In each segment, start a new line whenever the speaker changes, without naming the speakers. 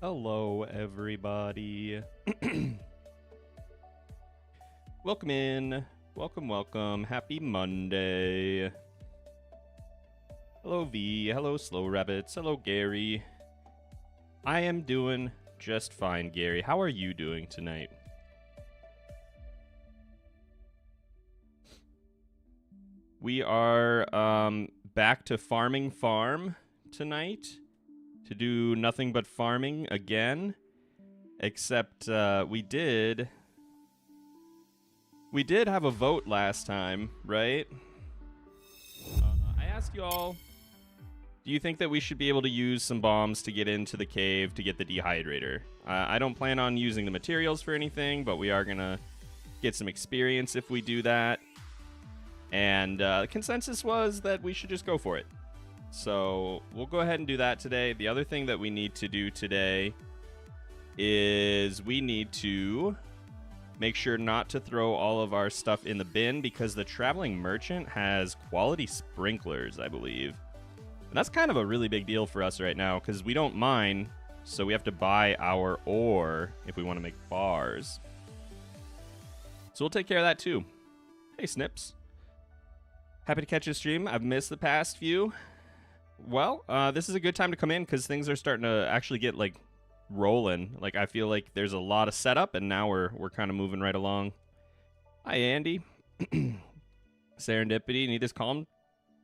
Hello, everybody. Welcome in. Welcome, welcome. Happy Monday. Hello, V. Hello, Slow Rabbits. Hello, Gary. I am doing just fine, Gary. How are you doing tonight? We are back to Farming Farm tonight. To do nothing but farming again, except we did have a vote last time, right? I asked you all, do you think that we should be able to use some bombs to get into the cave to get the dehydrator? I don't plan on using the materials for anything, but we are gonna get some experience if we do that. And the consensus was that we should just go for it. So we'll go ahead and do that today. The other thing that we need to do today is we need to make sure not to throw all of our stuff in the bin because the traveling merchant has quality sprinklers, I believe. And that's kind of a really big deal for us right now because we don't mine, so we have to buy our ore if we want to make bars. So we'll take care of that too. Hey, Snips. Happy to catch a stream. I've missed the past few. Well, this is a good time to come in because things are starting to actually get, like, rolling. Like, I feel like there's a lot of setup, and now we're kind of moving right along. Hi, Andy. Serendipity. Need this calm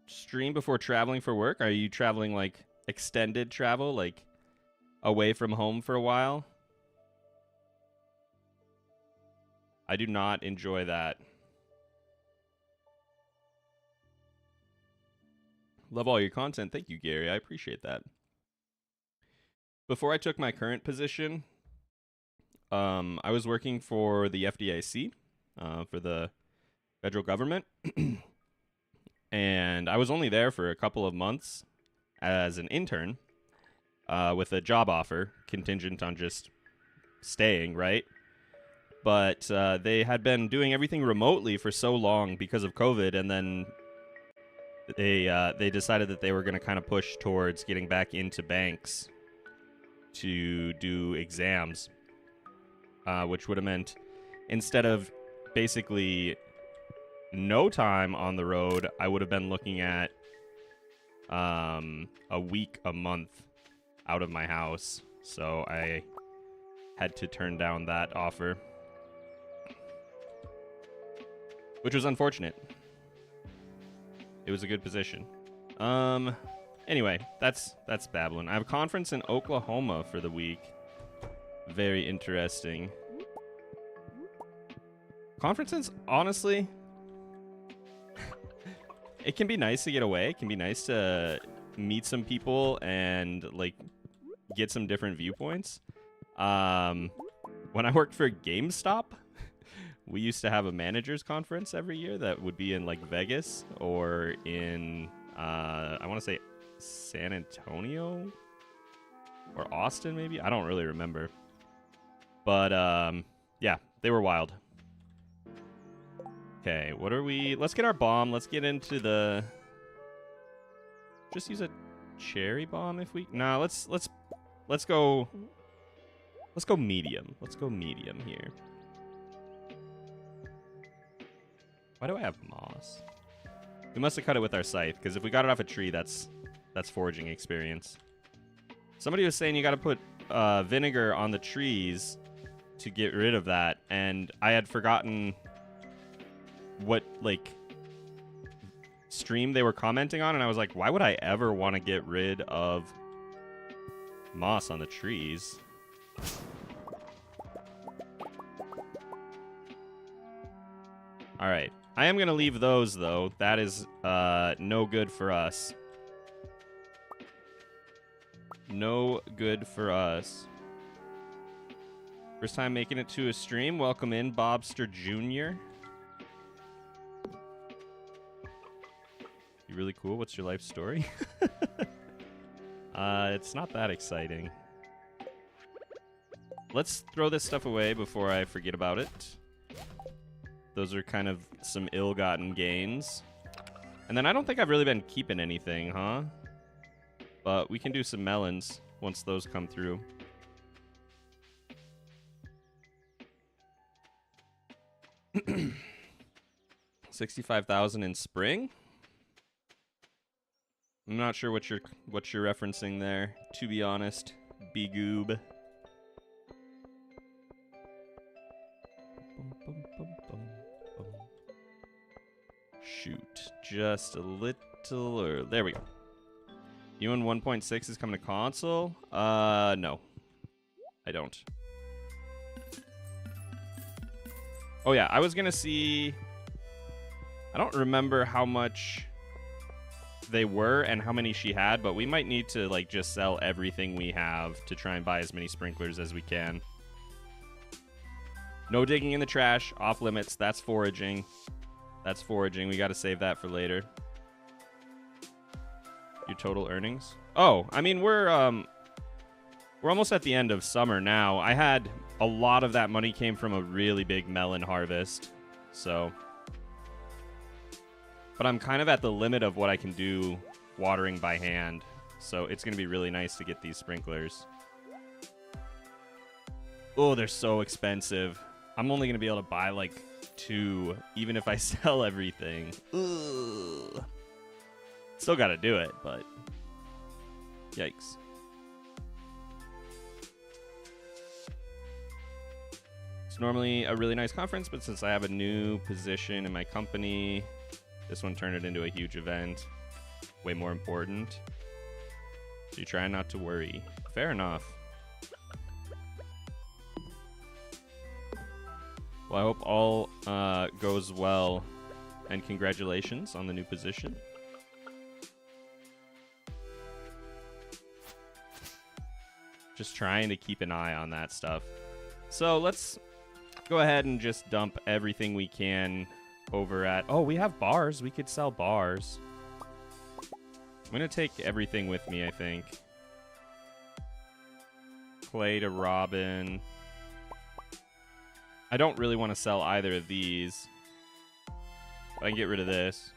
stream before traveling for work? Are you traveling, like, extended travel, like, away from home for a while? I do not enjoy that. Love all your content. Thank you, Gary. I appreciate that. Before I took my current position, I was working for the FDIC, for the federal government. And I was only there for a couple of months as an intern with a job offer contingent on just staying, right? But they had been doing everything remotely for so long because of COVID, and then they decided that they were going to kind of push towards getting back into banks to do exams, which would have meant instead of basically no time on the road, I would have been looking at a week, a month out of my house. So I had to turn down that offer, which was unfortunate. It was a good position. Anyway, that's Babylon. I have a conference in Oklahoma for the week. Very interesting. Conferences, honestly, it can be nice to get away. It can be nice to meet some people and, like, get some different viewpoints. When I worked for GameStop, we used to have a managers conference every year that would be in, like, Vegas or in, I want to say San Antonio or Austin, maybe. I don't really remember. But, yeah, they were wild. Okay, what are we... Let's get our bomb. Let's get into the... Just use a cherry bomb if we... Nah, let's go... Let's go medium. Let's go medium here. Why do I have moss? We must have cut it with our scythe, because if we got it off a tree, that's foraging experience. Somebody was saying you got to put vinegar on the trees to get rid of that, and I had forgotten what, like, stream they were commenting on, and I was like, why would I ever want to get rid of moss on the trees? All right. I am going to leave those, though. That is no good for us. No good for us. First time making it to a stream. Welcome in, Bobster Jr. You really cool? What's your life story? It's not that exciting. Let's throw this stuff away before I forget about it. Those are kind of some ill-gotten gains. And then I don't think I've really been keeping anything, huh? But we can do some melons once those come through. $65,000 in spring? I'm not sure what you're referencing there, to be honest. B-goob. Shoot, just a little early. There we go. UN 1.6 is coming to console? No. I don't. Oh yeah, I was gonna see... I don't remember how much they were and how many she had, but we might need to like just sell everything we have to try and buy as many sprinklers as we can. No digging in the trash, off limits. That's foraging. That's foraging. We got to save that for later. Your total earnings? Oh, I mean we're almost at the end of summer now. I had a lot of that money came from a really big melon harvest, so. But I'm kind of at the limit of what I can do watering by hand, so it's gonna be really nice to get these sprinklers. Oh, they're so expensive. I'm only going to be able to buy, like, 2, even if I sell everything. Ugh. Still got to do it, but... Yikes. It's normally a really nice conference, but since I have a new position in my company, this one turned it into a huge event. Way more important. So you try not to worry. Fair enough. Well, I hope all goes well, and congratulations on the new position. Just trying to keep an eye on that stuff. So let's go ahead and just dump everything we can over at... Oh, we have bars. We could sell bars. I'm going to take everything with me, I think. Clay to Robin. I don't really want to sell either of these. But I can get rid of this.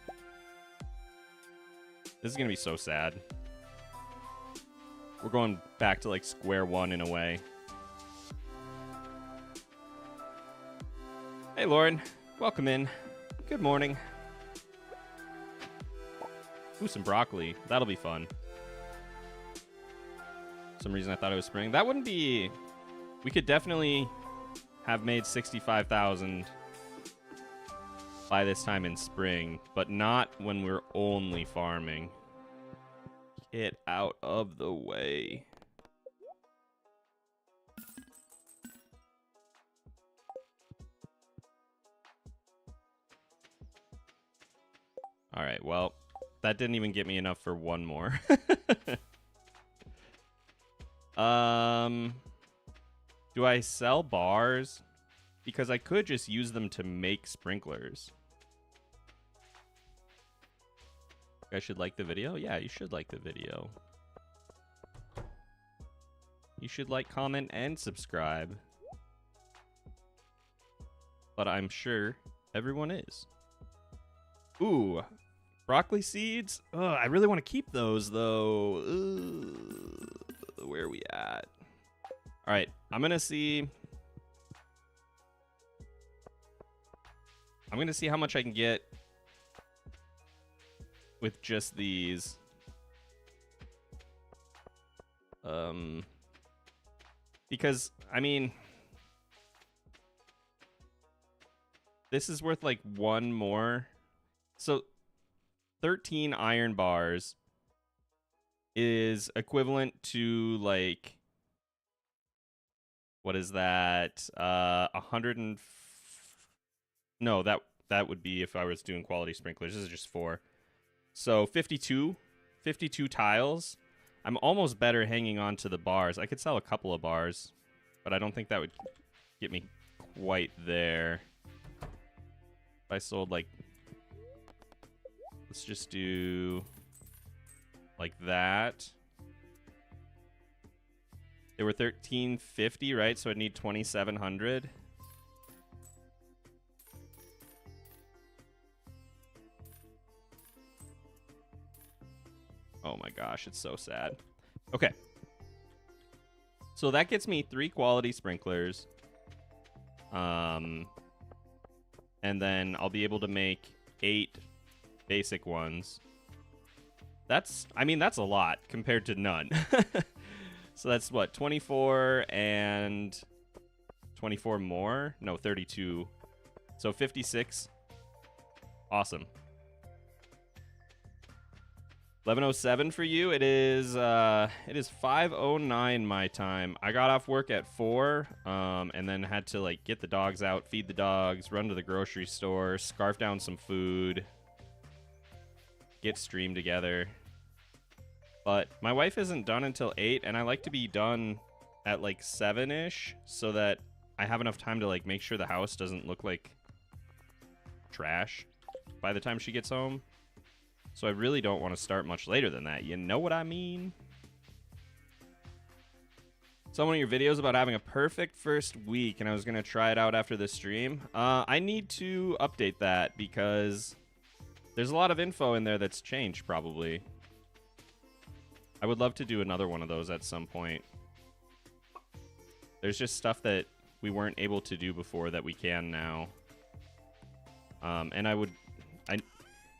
This is going to be so sad. We're going back to like square one in a way. Hey, Lauren. Welcome in. Good morning. Ooh, some broccoli. That'll be fun. For some reason I thought it was spring. That wouldn't be... We could definitely have made 65,000 by this time in spring, but not when we're only farming. Get out of the way. All right, well, that didn't even get me enough for one more. Do I sell bars? Because I could just use them to make sprinklers. You guys should like the video? Yeah, you should like the video. You should like, comment, and subscribe. But I'm sure everyone is. Ooh, broccoli seeds? Ugh, I really want to keep those, though. Ugh, where are we at? All right, I'm going to see... I'm going to see how much I can get with just these. Because, I mean... This is worth, like, one more. So, 13 iron bars is equivalent to, like... What is that? 100 and... No, that that would be if I was doing quality sprinklers. This is just 4. So 52 tiles. I'm almost better hanging on to the bars. I could sell a couple of bars, but I don't think that would get me quite there. If I sold, like, let's just do like that. They were 1350, right? So I'd need 2700. Oh my gosh, it's so sad. Okay. So that gets me 3 quality sprinklers. And then I'll be able to make 8 basic ones. I mean, that's a lot compared to none. So that's what, 24 and 24 more? No, 32. So 56. Awesome. 11:07 for you. It is 5:09 my time. I got off work at 4, and then had to like get the dogs out, feed the dogs, run to the grocery store, scarf down some food, get stream together. But my wife isn't done until 8, and I like to be done at like 7-ish so that I have enough time to like make sure the house doesn't look like trash by the time she gets home. So I really don't want to start much later than that. You know what I mean? So one of your videos about having a perfect first week, and I was going to try it out after the stream. I need to update that because there's a lot of info in there that's changed, probably. I would love to do another one of those at some point. There's just stuff that we weren't able to do before that we can now.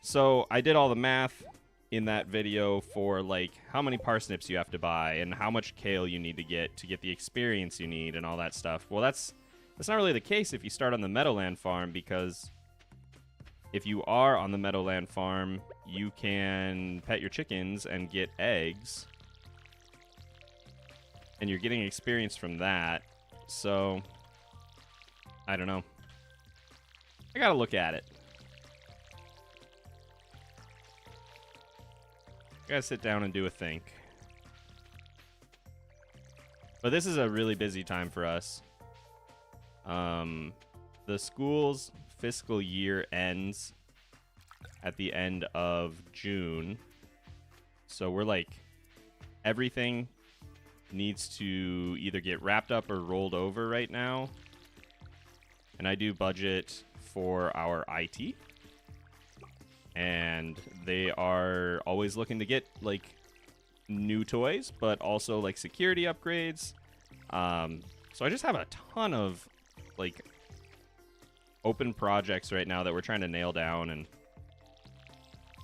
So I did all the math in that video for like how many parsnips you have to buy and how much kale you need to get the experience you need and all that stuff. Well, that's not really the case if you start on the Meadowland farm, because if you are on the Meadowland farm, you can pet your chickens and get eggs. And you're getting experience from that. So I don't know. I gotta look at it. Gotta sit down and do a think. But this is a really busy time for us. The school's fiscal year ends at the end of June. So we're like, everything needs to either get wrapped up or rolled over right now. And I do budget for our IT. And they are always looking to get like new toys, but also like security upgrades. So I just have a ton of like open projects right now that we're trying to nail down, and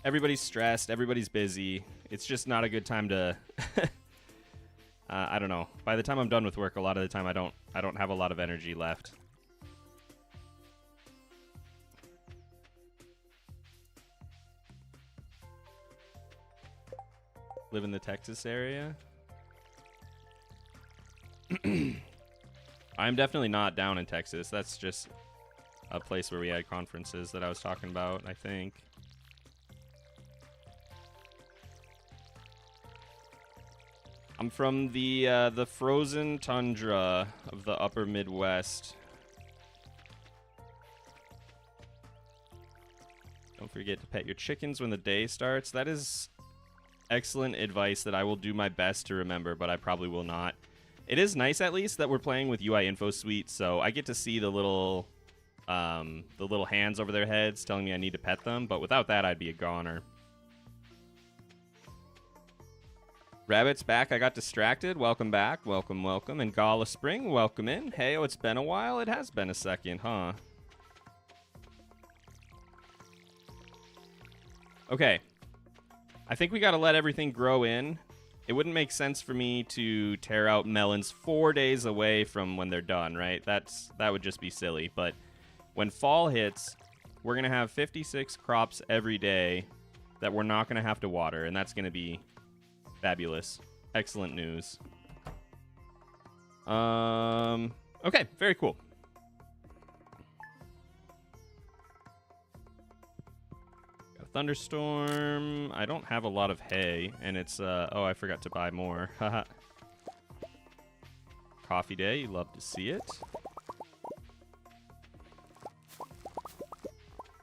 everybody's stressed, everybody's busy. It's just not a good time to I don't know. By the time I'm done with work, a lot of the time I don't have a lot of energy left. Live in the Texas area. I'm definitely not down in Texas. That's just a place where we had conferences that I was talking about, I think. I'm from the frozen tundra of the upper Midwest. Don't forget to pet your chickens when the day starts. That is excellent advice that I will do my best to remember, but I probably will not. It is nice, at least, that we're playing with UI Info Suite, so I get to see the little hands over their heads telling me I need to pet them, but without that, I'd be a goner. Rabbit's back. I got distracted. Welcome back. Welcome, welcome. And Gala Spring, welcome in. Hey, it's been a while. It has been a second, huh? Okay. I think we got to let everything grow in. It wouldn't make sense for me to tear out melons 4 days away from when they're done, right? That would just be silly. But when fall hits, we're going to have 56 crops every day that we're not going to have to water, and that's going to be fabulous. Excellent news. Okay, very cool. Thunderstorm. I don't have a lot of hay, and it's, oh, I forgot to buy more. Haha. Coffee day, you love to see it.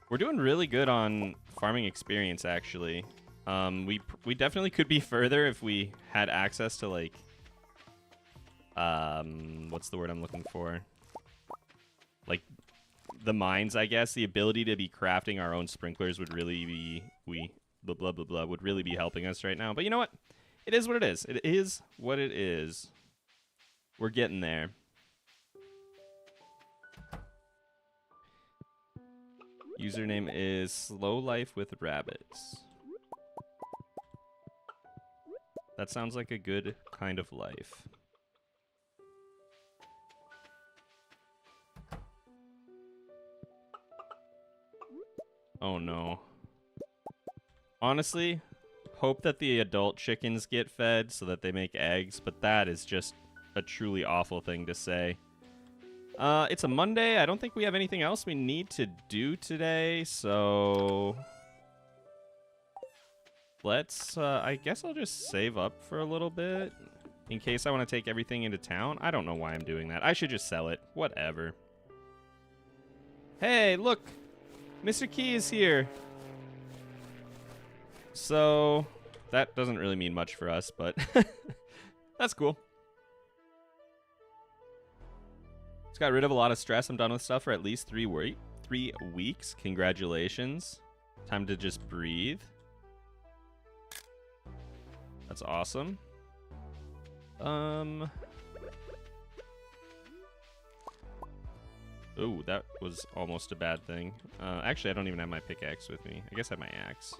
We're doing really good on farming experience, actually. We definitely could be further if we had access to, like, what's the word I'm looking for? Like, the mines, I guess. The ability to be crafting our own sprinklers would really be, would really be helping us right now. But you know what? It is what it is. It is what it is. We're getting there. Username is Slow Life with Rabbits. That sounds like a good kind of life. Oh no. Honestly, hope that the adult chickens get fed so that they make eggs, but that is just a truly awful thing to say. It's a Monday. I don't think we have anything else we need to do today, so let's, I guess I'll just save up for a little bit in case I want to take everything into town. I don't know why I'm doing that. I should just sell it. Whatever. Hey, look! Mr. Key is here! So, that doesn't really mean much for us, but that's cool. Just got rid of a lot of stress. I'm done with stuff for at least 3 weeks. Congratulations. Time to just breathe. That's awesome. Ooh, that was almost a bad thing. Actually, I don't even have my pickaxe with me. I guess I have my axe.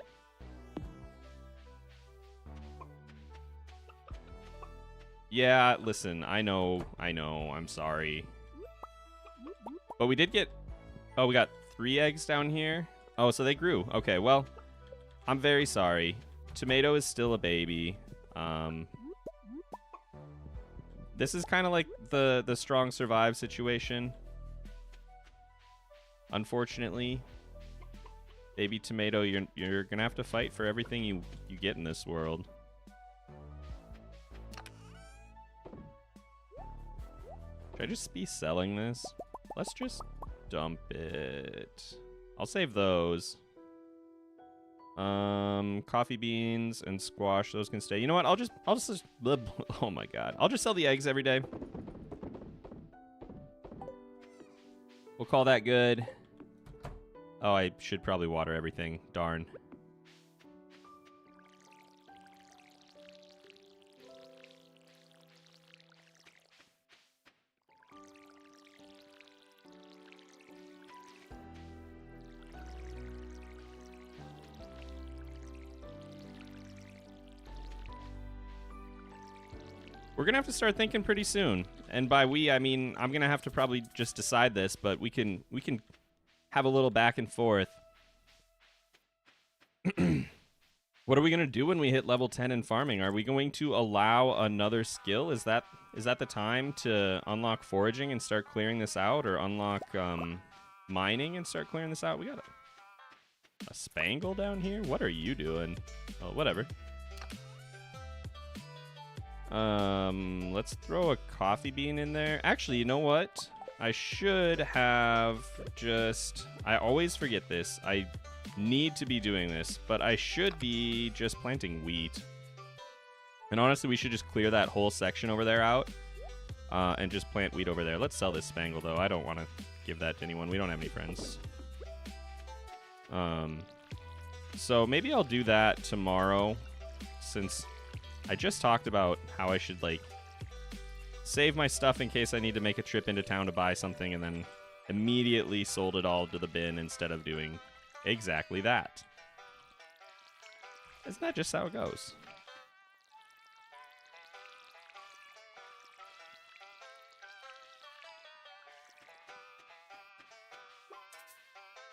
Yeah, listen, I know, I'm sorry. But we did get... Oh, we got 3 eggs down here? Oh, so they grew. Okay, well, I'm very sorry. Tomato is still a baby. This is kind of like the strong survive situation. Unfortunately, baby tomato, you're gonna have to fight for everything you get in this world. Should I just be selling this? Let's just dump it. I'll save those. Coffee beans and squash, those can stay. You know what? I'll just oh my god. I'll just sell the eggs every day. We'll call that good. Oh, I should probably water everything. Darn. We're gonna have to start thinking pretty soon. And by we, I mean I'm gonna have to probably just decide this, but we can have a little back and forth. What are we gonna do when we hit level 10 in farming? Are we going to allow another skill? Is that the time to unlock foraging and start clearing this out, or unlock mining and start clearing this out? We got a spangle down here. What are you doing? Oh, whatever. Let's throw a coffee bean in there. Actually, you know what? I should have just... I always forget this. I need to be doing this, but I should be just planting wheat. And honestly, we should just clear that whole section over there out, and just plant wheat over there. Let's sell this spangle, though. I don't want to give that to anyone. We don't have any friends. So maybe I'll do that tomorrow, since... I just talked about how I should, like, save my stuff in case I need to make a trip into town to buy something, and then immediately sold it all to the bin instead of doing exactly that. Isn't that just how it goes?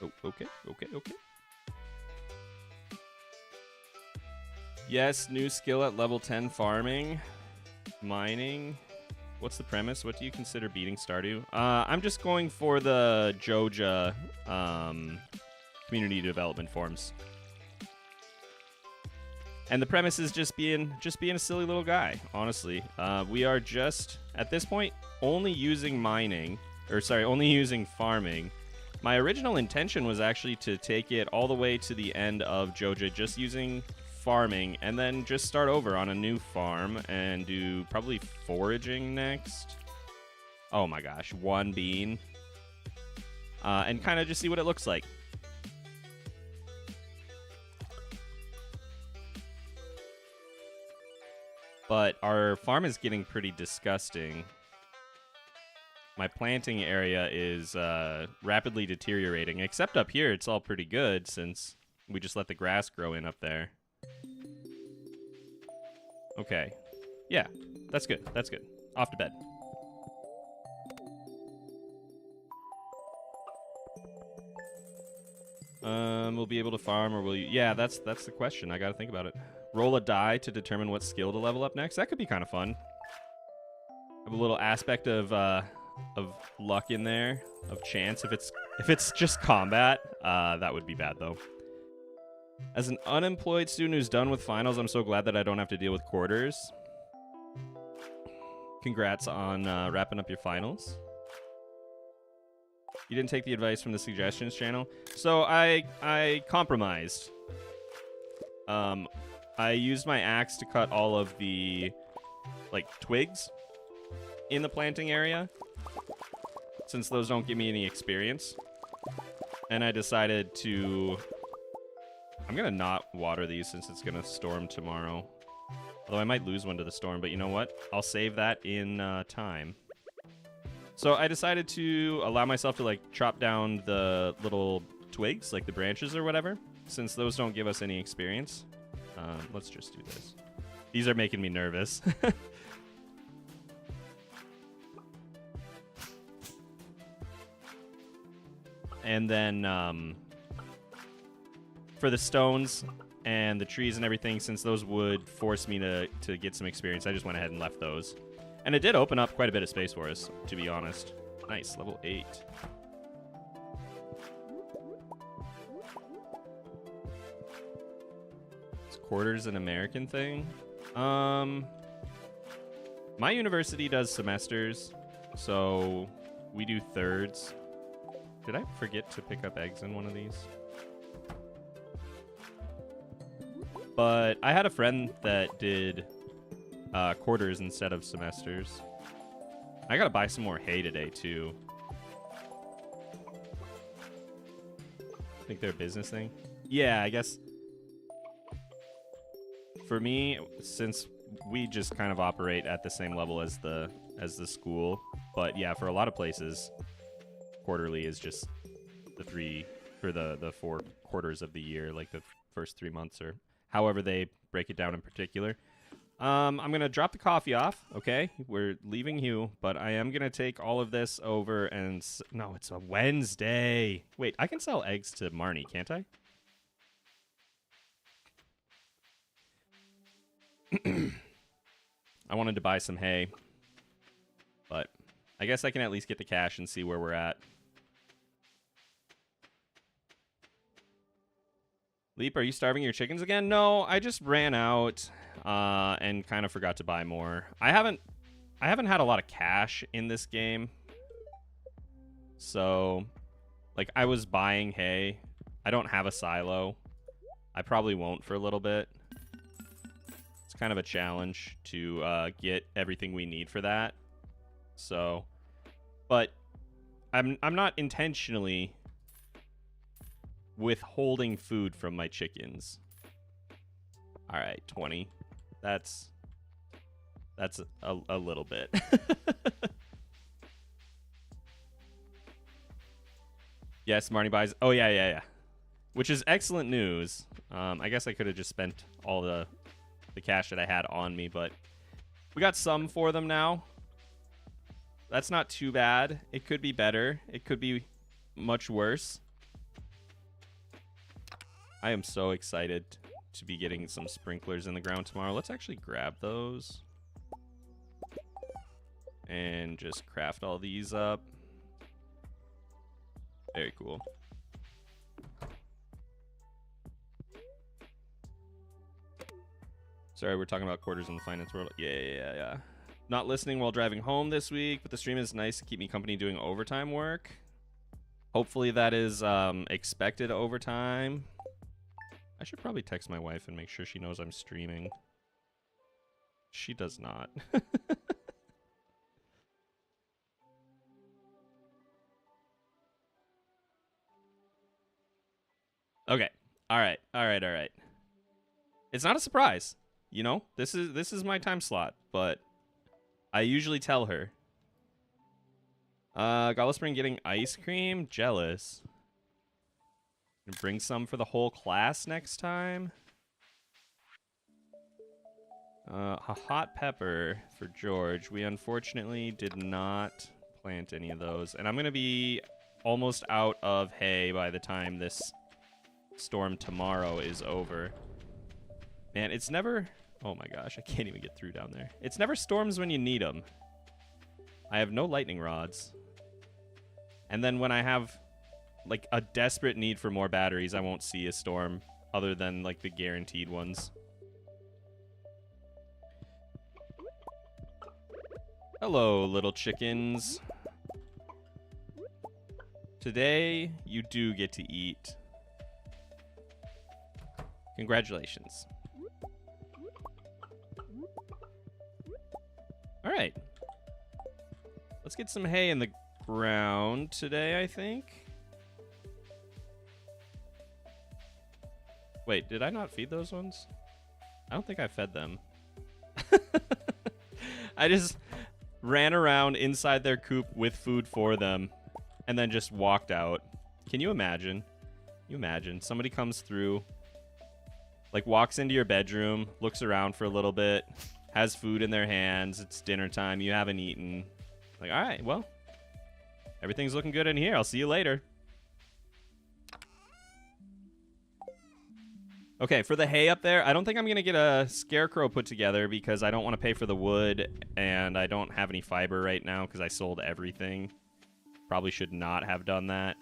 Oh, okay. Yes, new skill at level 10 farming, mining. What's the premise? What do you consider beating Stardew? I'm just going for the Joja community development forms. And the premise is just being a silly little guy, honestly. We are just, at this point, only using only using farming. My original intention was actually to take it all the way to the end of Joja, just using farming, and then just start over on a new farm and do probably foraging next. Oh my gosh, 1 bean. And kind of just see what it looks like. But our farm is getting pretty disgusting. My planting area is rapidly deteriorating, except up here it's all pretty good since we just let the grass grow in up there. Okay. Yeah, that's good. That's good. Off to bed. We'll be able to farm, or will you? Yeah, that's the question. I gotta think about it. Roll a die to determine what skill to level up next. That could be kind of fun. Have a little aspect of luck in there, of chance. If it's just combat, that would be bad though. As an unemployed student who's done with finals, I'm so glad that I don't have to deal with quarters. Congrats on wrapping up your finals. You didn't take the advice from the suggestions channel. So I compromised. I used my axe to cut all of the twigs in the planting area, since those don't give me any experience. And I decided to... I'm going to not water these since it's going to storm tomorrow. Although I might lose one to the storm, but you know what? I'll save that in time. So I decided to allow myself to chop down the little twigs, like the branches or whatever, since those don't give us any experience. Let's just do this. These are making me nervous. And then for the stones and the trees and everything, since those would force me to get some experience, I just went ahead and left those. And it did open up quite a bit of space for us, to be honest. Nice, level 8. Is quarters an American thing? My university does semesters, so we do thirds. Did I forget to pick up eggs in one of these? But I had a friend that did quarters instead of semesters. I gotta buy some more hay today, too. Think they're a business thing? Yeah, I guess. For me, since we just kind of operate at the same level as the school, but yeah, for a lot of places, quarterly is just the 4 quarters of the year, like the first 3 months or however they break it down in particular. I'm going to drop the coffee off, okay? We're leaving you, but I am going to take all of this over and... No, it's a Wednesday. Wait, I can sell eggs to Marnie, can't I? I wanted to buy some hay, but I guess I can at least get the cash and see where we're at. Leap, are you starving your chickens again? No, I just ran out and kind of forgot to buy more. I haven't had a lot of cash in this game. So, I was buying hay. I don't have a silo. I probably won't for a little bit. It's kind of a challenge to get everything we need for that. So, but I'm not intentionally withholding food from my chickens. All right, 20. That's a little bit. Yes, Marnie buys. Oh yeah. Which is excellent news. I guess I could have just spent all the cash that I had on me, but we got some for them now. That's not too bad. It could be better. It could be much worse. I am so excited to be getting some sprinklers in the ground tomorrow. Let's actually grab those and just craft all these up. Very cool. Sorry, we're talking about quarters in the finance world. Yeah. Not listening while driving home this week, but the stream is nice to keep me company doing overtime work. Hopefully that is expected overtime. I should probably text my wife and make sure she knows I'm streaming. She does not. Okay. All right. It's not a surprise. You know, this is my time slot, but I usually tell her. Gala Spring getting ice cream? Jealous. Bring some for the whole class next time. A hot pepper for George. We unfortunately did not plant any of those. And I'm going to be almost out of hay by the time this storm tomorrow is over. Man, it's never... Oh my gosh, I can't even get through down there. It's never storms when you need them. I have no lightning rods. And then when I have, like, a desperate need for more batteries, I won't see a storm other than, like, the guaranteed ones. Hello, little chickens. Today, you do get to eat. Congratulations. All right. Let's get some hay in the ground today, I think. Wait, did I not feed those ones? I don't think I fed them. I just ran around inside their coop with food for them and then just walked out. Can you imagine? You imagine somebody comes through, like walks into your bedroom, looks around for a little bit, has food in their hands, it's dinner time, you haven't eaten. Like, all right, well, everything's looking good in here. I'll see you later. Okay, for the hay up there, I don't think I'm going to get a scarecrow put together because I don't want to pay for the wood, and I don't have any fiber right now because I sold everything. Probably should not have done that.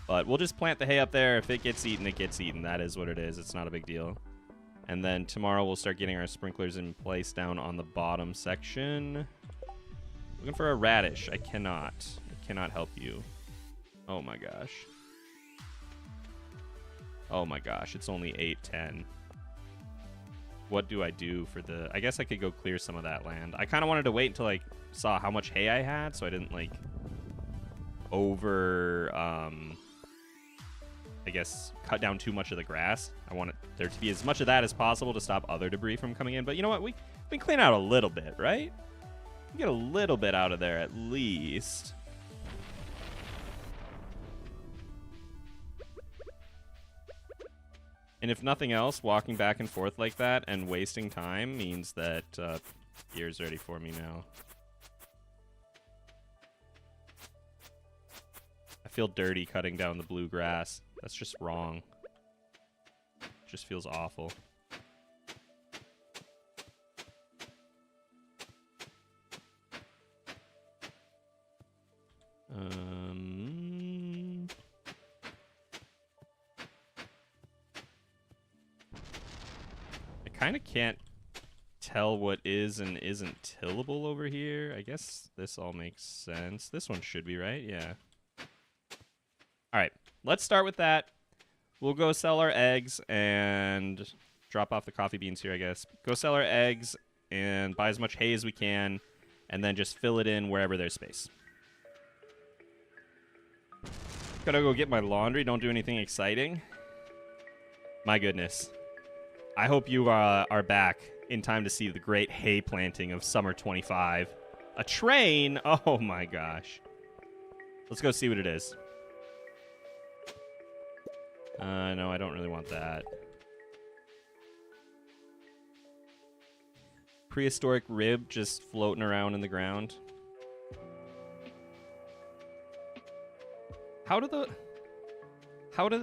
But we'll just plant the hay up there. If it gets eaten, it gets eaten. That is what it is. It's not a big deal. And then tomorrow we'll start getting our sprinklers in place down on the bottom section. Looking for a radish. I cannot help you. Oh my gosh. Oh my gosh, it's only 8:10. What do I do for the... I guess I could go clear some of that land. I kind of wanted to wait until I saw how much hay I had, so I didn't, like, I guess, cut down too much of the grass. I want there to be as much of that as possible to stop other debris from coming in. But you know what? We can clean out a little bit, right? We get a little bit out of there at least. And if nothing else, walking back and forth like that and wasting time means that gear's ready for me now. I feel dirty cutting down the blue grass. That's just wrong. It just feels awful. I kind of can't tell what is and isn't tillable over here. I guess this all makes sense. This one should be right, yeah. All right, let's start with that. We'll go sell our eggs and drop off the coffee beans here, I guess. Go sell our eggs and buy as much hay as we can, and then just fill it in wherever there's space. Gotta go get my laundry. Don't do anything exciting. My goodness. I hope you are back in time to see the great hay planting of summer 25. A train? Oh my gosh. Let's go see what it is. No, I don't really want that. Prehistoric rib just floating around in the ground. How do the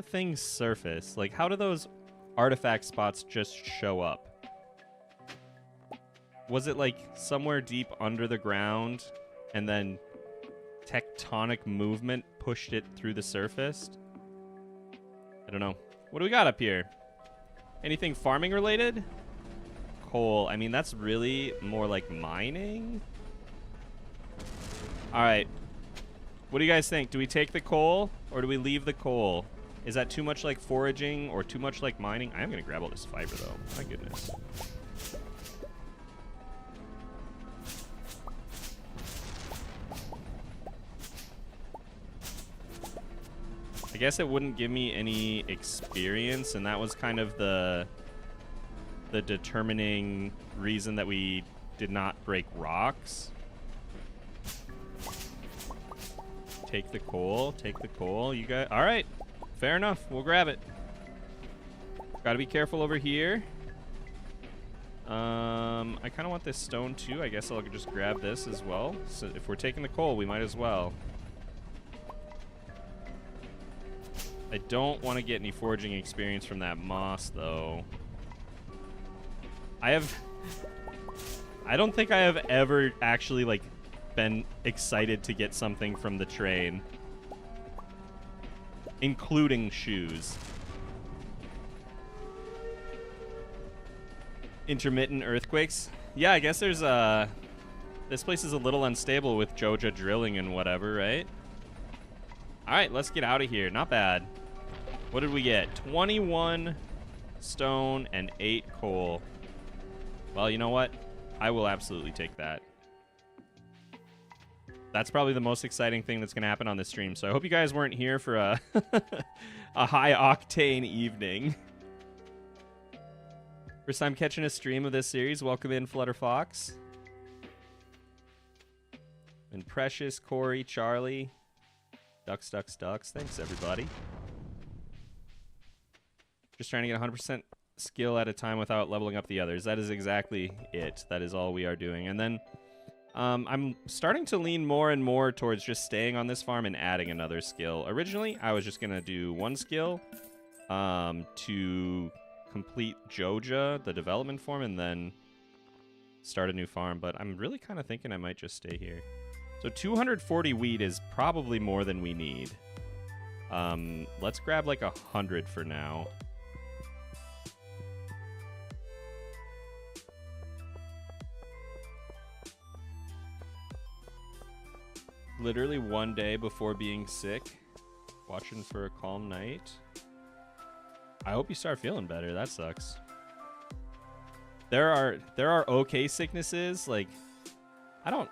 things surface? Like, how do those artifact spots just show up? Was it like somewhere deep under the ground and then tectonic movement pushed it through the surface? I don't know. What do we got up here? Anything farming related? coal. I mean, that's really more like mining. All right. What do you guys think? Do we take the coal or do we leave the coal? Is that too much like foraging or too much like mining? I am going to grab all this fiber, though. My goodness. I guess it wouldn't give me any experience, and that was kind of the determining reason that we did not break rocks. Take the coal. Take the coal. You got... All right. Fair enough. We'll grab it. Got to be careful over here. I kind of want this stone, too. I guess I'll just grab this as well. So if we're taking the coal, we might as well. I don't want to get any foraging experience from that moss, though. I don't think I have ever actually, like, been excited to get something from the train. Including shoes. Intermittent earthquakes. Yeah, I guess there's this place is a little unstable with Joja drilling and whatever, right? Alright, let's get out of here. Not bad. What did we get? 21 stone and 8 coal. Well, you know what? I will absolutely take that. That's probably the most exciting thing that's going to happen on this stream. So I hope you guys weren't here for a, a high-octane evening. First time catching a stream of this series. Welcome in, Flutterfox. And Precious, Corey, Charlie. DucksDucksDucks. Thanks, everybody. Just trying to get 100% skill at a time without leveling up the others. That is exactly it. That is all we are doing. And then... I'm starting to lean more and more towards just staying on this farm and adding another skill. Originally, I was just going to do one skill to complete Joja, the development form, and then start a new farm. But I'm really kind of thinking I might just stay here. So 240 wheat is probably more than we need. Let's grab like 100 for now. Literally one day before being sick, watching for a calm night. I hope you start feeling better. That sucks. There are okay sicknesses. Like, I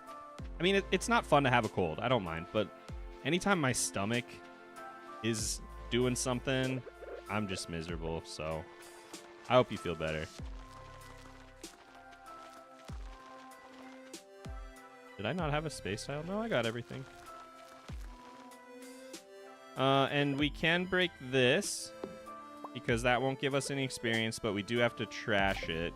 mean, it's not fun to have a cold. I don't mind. But anytime my stomach is doing something, I'm just miserable. So I hope you feel better. Did I not have a space tile? No, I got everything. And we can break this, because that won't give us any experience, but we do have to trash it.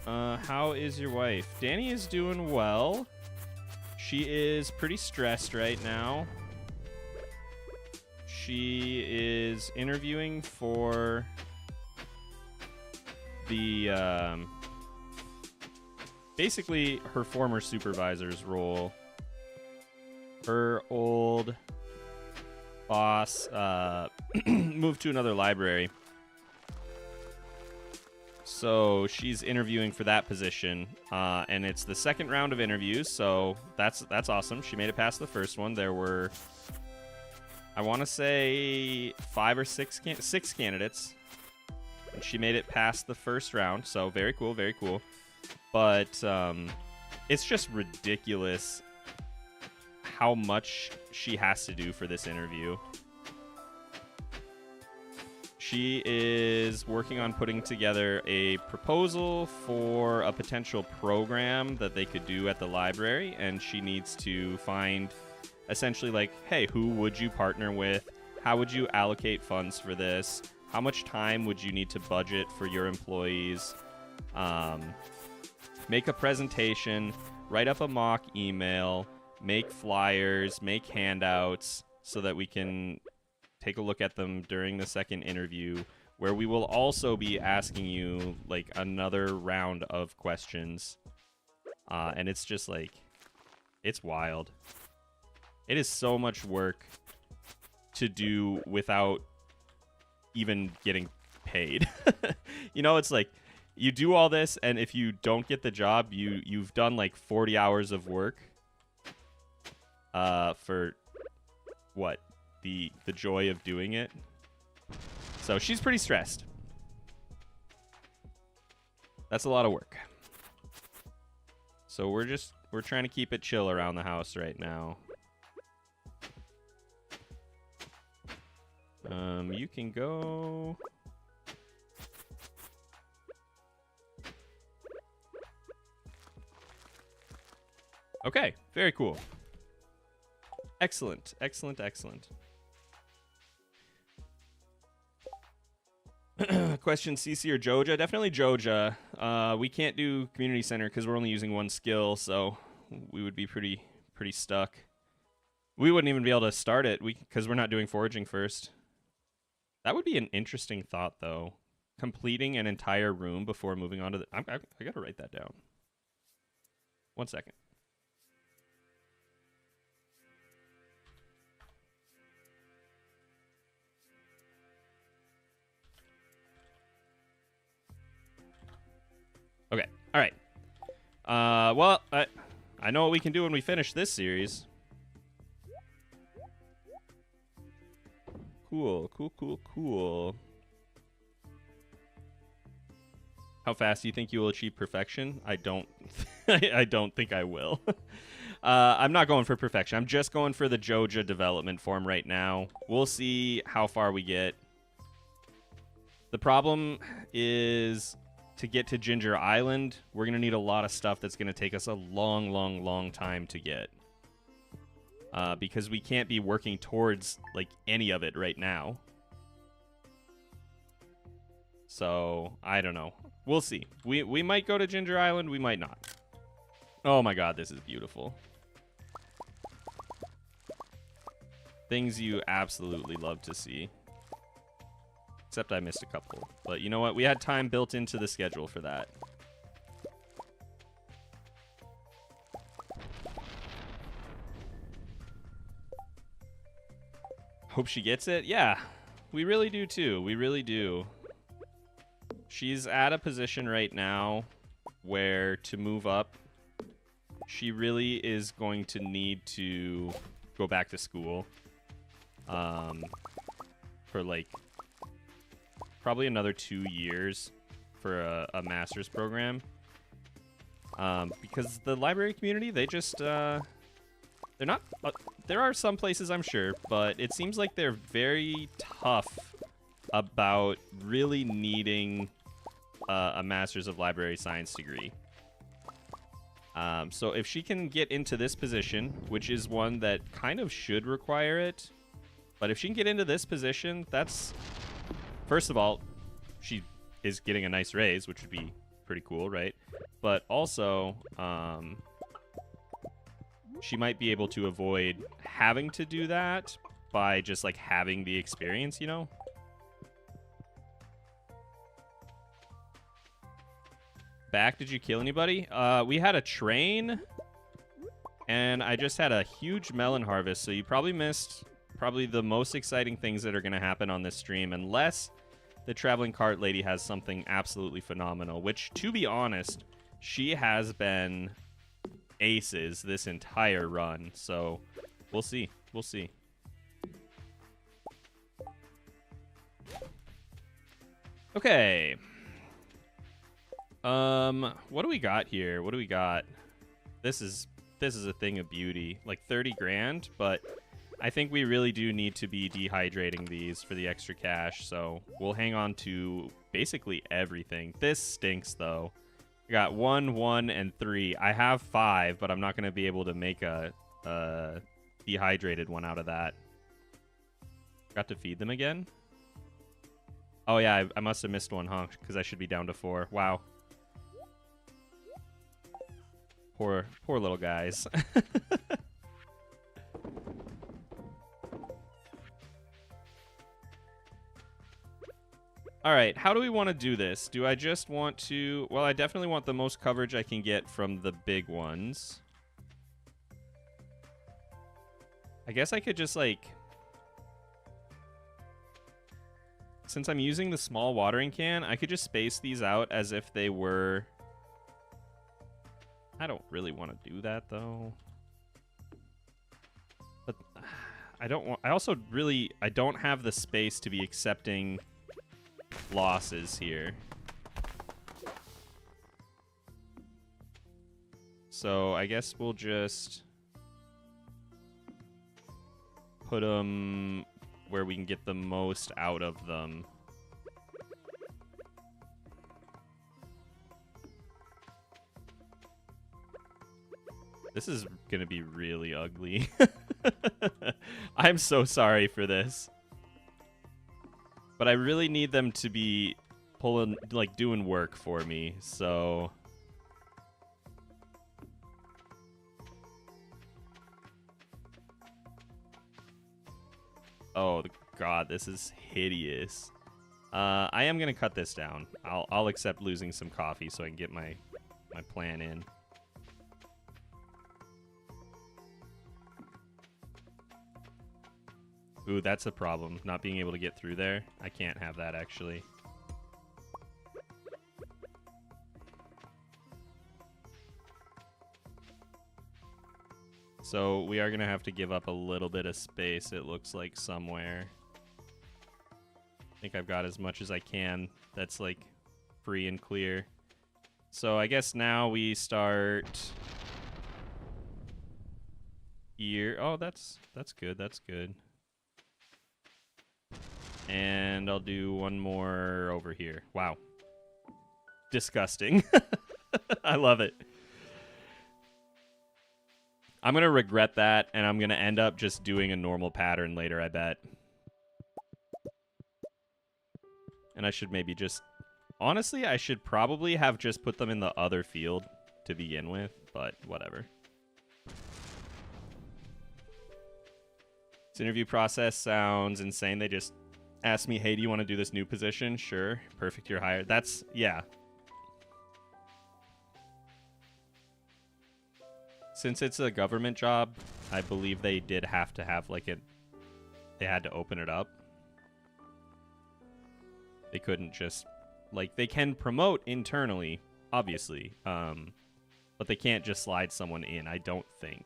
How is your wife? Dani is doing well. She is pretty stressed right now. She is interviewing for the, basically her former supervisor's role. Her old boss moved to another library. So she's interviewing for that position, and it's the second round of interviews, so that's awesome. She made it past the first one. There were... I want to say 5 or 6 candidates. And she made it past the first round, so very cool, very cool. But it's just ridiculous how much she has to do for this interview. She is working on putting together a proposal for a potential program that they could do at the library, and she needs to find... essentially like, hey, who would you partner with? How would you allocate funds for this? How much time would you need to budget for your employees? Make a presentation, write up a mock email, make flyers, make handouts so that we can take a look at them during the second interview, where we will also be asking you like another round of questions. And it's just like, it's wild. It is so much work to do without even getting paid. You know, it's like you do all this, and if you don't get the job, you've done like 40 hours of work for what? The joy of doing it. So she's pretty stressed. That's a lot of work. So we're trying to keep it chill around the house right now. You can go. Okay, very cool. Excellent, excellent, excellent. Question, CC or Joja? Definitely Joja. We can't do community center because we're only using one skill, so we would be pretty stuck. We wouldn't even be able to start it because we're not doing foraging first. That would be an interesting thought, though. Completing an entire room before moving on to the... I gotta write that down. 1 second. Okay, all right. Well, I know what we can do when we finish this series. Cool, cool, cool, cool. How fast do you think you will achieve perfection? I don't I don't think I will. I'm not going for perfection. I'm just going for the Joja development form right now. We'll see how far we get. The problem is to get to Ginger Island, we're going to need a lot of stuff that's going to take us a long, long, long time to get. Because we can't be working towards, like, any of it right now. So, I don't know. We'll see. We might go to Ginger Island, we might not. Oh my god, this is beautiful. Things you absolutely love to see. Except I missed a couple. But you know what? We had time built into the schedule for that. Hope she gets it. Yeah, we really do too. We really do. She's at a position right now where to move up, she really is going to need to go back to school. For like probably another 2 years for a master's program. Because the library community, they just, they're not, there are some places I'm sure, but it seems like they're very tough about really needing a master's of library science degree. So if she can get into this position, which is one that kind of should require it, but if she can get into this position, that's, first of all, she is getting a nice raise, which would be pretty cool, right? But also, she might be able to avoid having to do that by just, like, having the experience, you know? Back, did you kill anybody? We had a train, and I just had a huge melon harvest, so you probably missed probably the most exciting things that are going to happen on this stream, unless the traveling cart lady has something absolutely phenomenal, which, to be honest, she has been aces this entire run, so we'll see. We'll see. Okay. What do we got here? What do we got? This is a thing of beauty. Like 30 grand, but I think we really do need to be dehydrating these for the extra cash, so we'll hang on to basically everything. This stinks, though. I got 1, 1, and 3. I have 5, but I'm not going to be able to make a dehydrated one out of that. Got to feed them again? Oh, yeah, I must have missed one, huh? Because I should be down to 4. Wow. Poor little guys. All right, how do we want to do this? Do I just want to... Well, I definitely want the most coverage I can get from the big ones. I guess I could just, like... since I'm using the small watering can, I could just space these out as if they were... I don't really want to do that, though. But I don't want... I also really... I don't have the space to be accepting losses here. So I guess we'll just put them where we can get the most out of them. This is going to be really ugly. I'm so sorry for this. But I really need them to be pulling, like, doing work for me, so... Oh, God, this is hideous. I am going to cut this down. I'll accept losing some coffee so I can get my plan in. Ooh, that's a problem. Not being able to get through there. I can't have that, actually. So we are going to have to give up a little bit of space, it looks like, somewhere. I think I've got as much as I can that's, like, free and clear. So I guess now we start here. Oh, that's good. That's good. And I'll do one more over here. Wow. Disgusting. I love it. I'm going to regret that, and I'm going to end up just doing a normal pattern later, I bet. And I should maybe just... Honestly, I should probably have just put them in the other field to begin with, but whatever. This interview process sounds insane. They just asked me, hey, do you want to do this new position? Sure. Perfect, you're hired. That's... yeah. Since it's a government job, I believe they did have to have, like, it... They had to open it up. They couldn't just... Like, they can promote internally, obviously. But they can't just slide someone in, I don't think.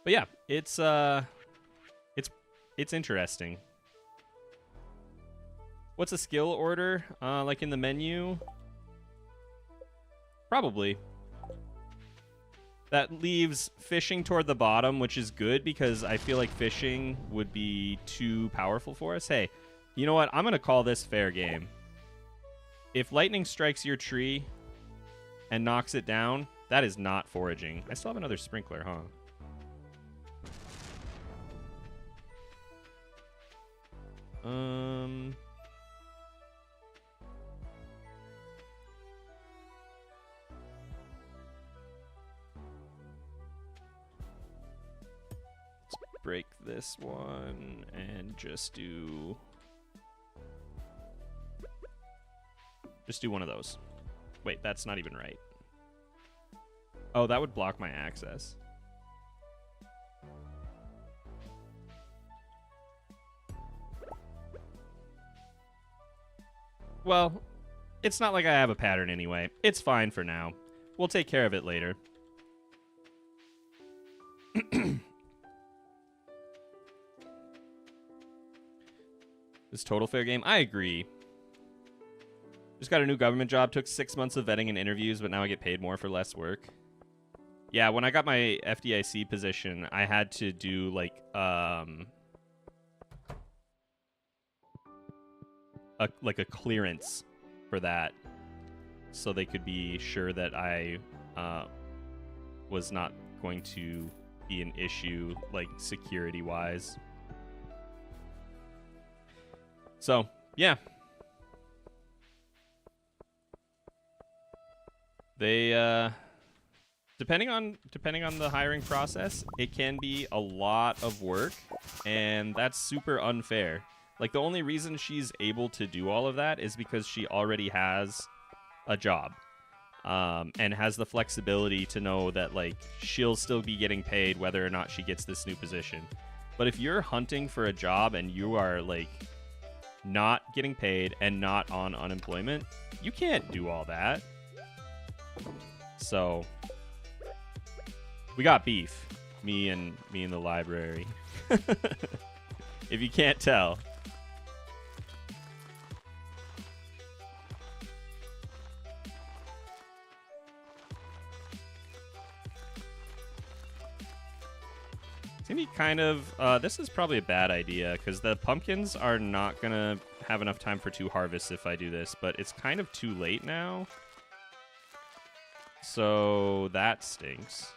But yeah, it's interesting. What's a skill order? Like in the menu? Probably. That leaves fishing toward the bottom, which is good because I feel like fishing would be too powerful for us. Hey, you know what? I'm going to call this fair game. If lightning strikes your tree and knocks it down, that is not foraging. I still have another sprinkler, huh? Let's break this one and just do one of those. Wait, that's not even right. Oh, that would block my access. Well, it's not like I have a pattern anyway. It's fine for now. We'll take care of it later. This total fair game? I agree. Just got a new government job. Took 6 months of vetting and interviews, but now I get paid more for less work. Yeah, when I got my FDIC position, I had to do, like, a clearance for that, so they could be sure that I was not going to be an issue, like, security-wise. So, yeah. They, depending on the hiring process, it can be a lot of work, and that's super unfair. Like, the only reason she's able to do all of that is because she already has a job, and has the flexibility to know that, like, she'll still be getting paid whether or not she gets this new position. But if you're hunting for a job and you are like not getting paid and not on unemployment, you can't do all that. So we got beef, me and the library. If you can't tell. It's gonna be kind of, this is probably a bad idea because the pumpkins are not gonna have enough time for 2 harvests if I do this, but it's kind of too late now. So that stinks.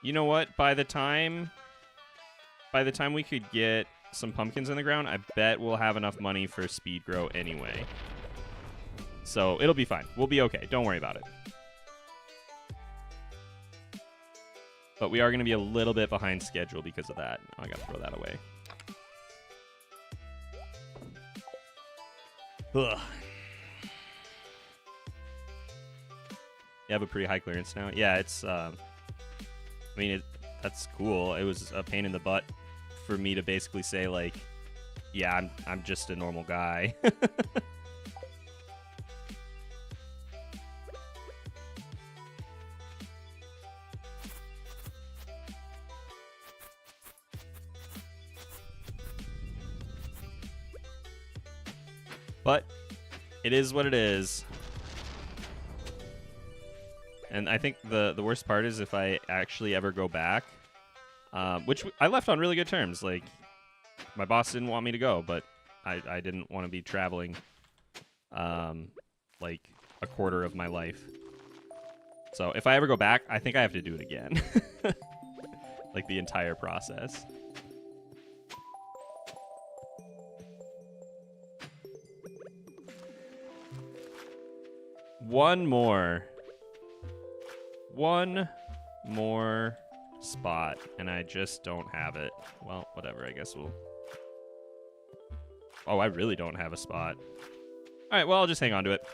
You know what? By the time we could get some pumpkins in the ground, I bet we'll have enough money for speed grow anyway. So it'll be fine. We'll be okay. Don't worry about it. But we are going to be a little bit behind schedule because of that. I got to throw that away. Ugh. You have a pretty high clearance now. Yeah, it's... I mean, that's cool. It was a pain in the butt for me to basically say, like, yeah, I'm just a normal guy. But it is what it is. And I think the worst part is if I actually ever go back, which I left on really good terms. Like, my boss didn't want me to go, but I didn't want to be traveling like a quarter of my life. So if I ever go back, I think I have to do it again. Like the entire process. One more spot, and I just don't have it. Well, whatever, I guess we'll... Oh, I really don't have a spot. Alright, well, I'll just hang on to it.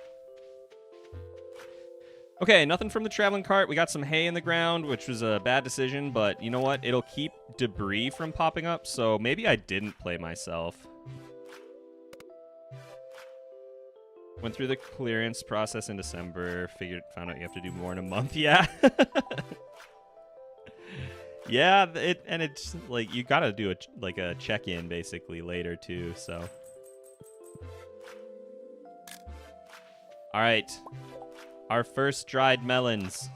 Okay, nothing from the traveling cart. We got some hay in the ground, which was a bad decision, but you know what? It'll keep debris from popping up, so maybe I didn't play myself. Went through the clearance process in December. Found out you have to do more in a month. Yeah. Yeah, it's like you gotta do a check-in basically later too. So, all right, our first dried melons.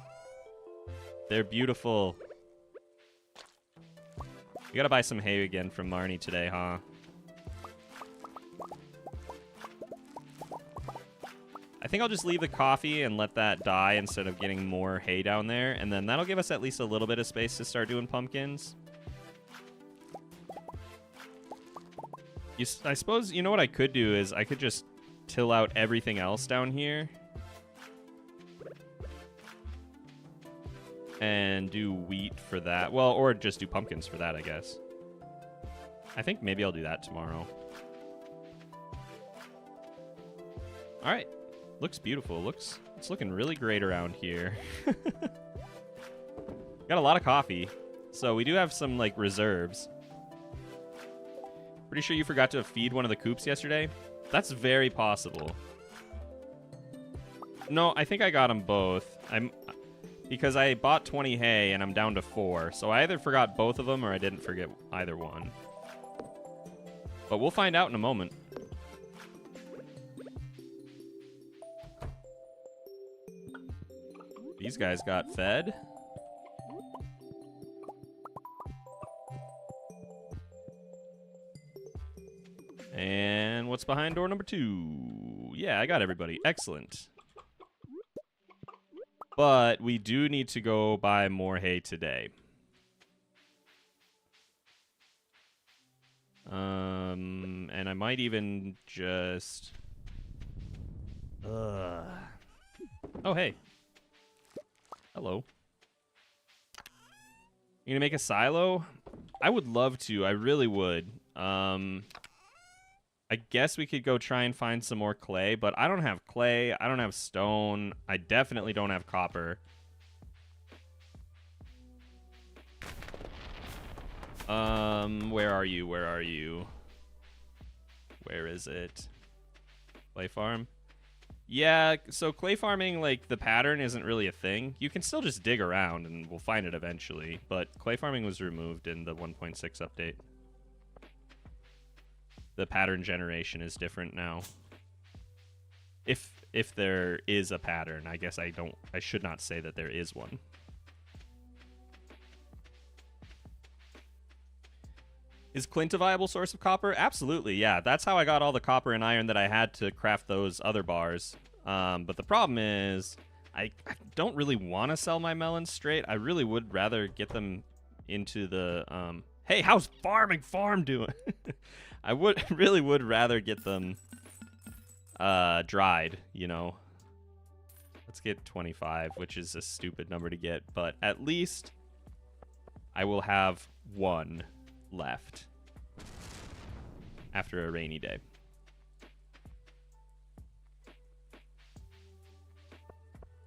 They're beautiful. We gotta buy some hay again from Marnie today, huh? I think I'll just leave the coffee and let that die instead of getting more hay down there. And then that'll give us at least a little bit of space to start doing pumpkins. I suppose, you know what I could do is I could just till out everything else down here. And do wheat for that. Well, or just do pumpkins for that, I guess. I think maybe I'll do that tomorrow. All right. Looks beautiful. It's looking really great around here. Got a lot of coffee, so we do have some like reserves. Pretty sure you forgot to feed one of the coops yesterday. That's very possible. No, I think I got them both. Because I bought 20 hay and I'm down to 4, so I either forgot both of them or I didn't forget either one. But we'll find out in a moment. These guys got fed. And what's behind door number 2? Yeah, I got everybody. Excellent. But we do need to go buy more hay today. And I might even just... Oh, hey. Hello. You gonna make a silo? I would love to. I really would. I guess we could go try and find some more clay, but I don't have clay. I don't have stone. I definitely don't have copper. Where are you? Where are you? Where is it? Clay farm? Yeah, so clay farming, like, the pattern isn't really a thing. You can still just dig around and we'll find it eventually, but clay farming was removed in the 1.6 update. The pattern generation is different now. If there is a pattern, I guess I should not say that there is one. Is Clint a viable source of copper? Absolutely, yeah. That's how I got all the copper and iron that I had to craft those other bars. But the problem is, I don't really want to sell my melons straight. I really would rather get them into the... Hey, how's farm doing? I really would rather get them dried, you know. Let's get 25, which is a stupid number to get. But at least I will have one left after a rainy day.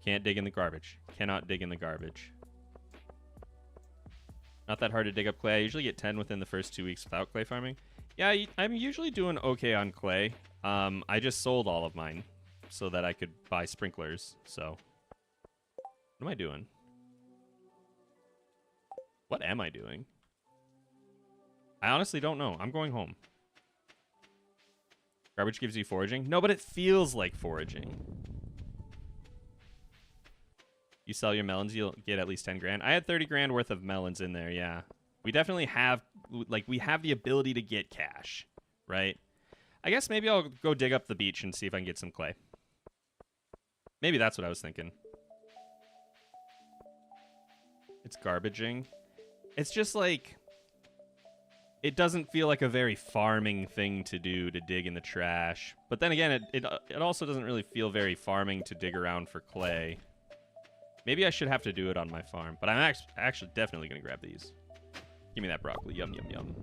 Can't dig in the garbage. Cannot dig in the garbage. Not that hard to dig up clay. I usually get 10 within the first 2 weeks without clay farming. Yeah, I'm usually doing okay on clay. I just sold all of mine so that I could buy sprinklers. So, what am I doing? What am I doing? I honestly don't know. I'm going home. Garbage gives you foraging? No, but it feels like foraging. You sell your melons, you'll get at least 10 grand. I had 30 grand worth of melons in there, yeah. We definitely have, like, we have the ability to get cash, right? I guess maybe I'll go dig up the beach and see if I can get some clay. Maybe that's what I was thinking. It's garbaging. It's just like... It doesn't feel like a very farming thing to do, to dig in the trash. But then again, it also doesn't really feel very farming to dig around for clay. Maybe I should have to do it on my farm. But I'm actually definitely going to grab these. Give me that broccoli. Yum, yum, yum.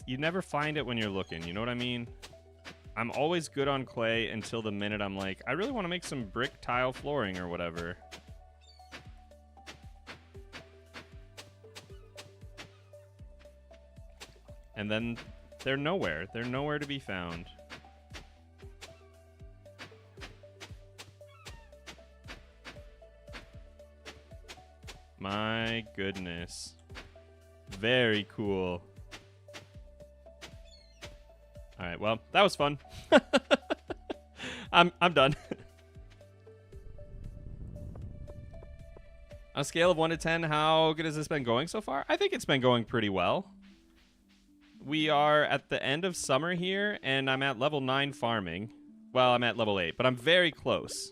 You never find it when you're looking, you know what I mean? I'm always good on clay until the minute I'm like, I really want to make some brick tile flooring or whatever. And then they're nowhere. They're nowhere to be found. My goodness. Very cool. All right, well, that was fun. I'm done. On a scale of 1 to 10, how good has this been going so far? I think it's been going pretty well. We are at the end of summer here, and I'm at level 9 farming. Well, I'm at level 8, but I'm very close.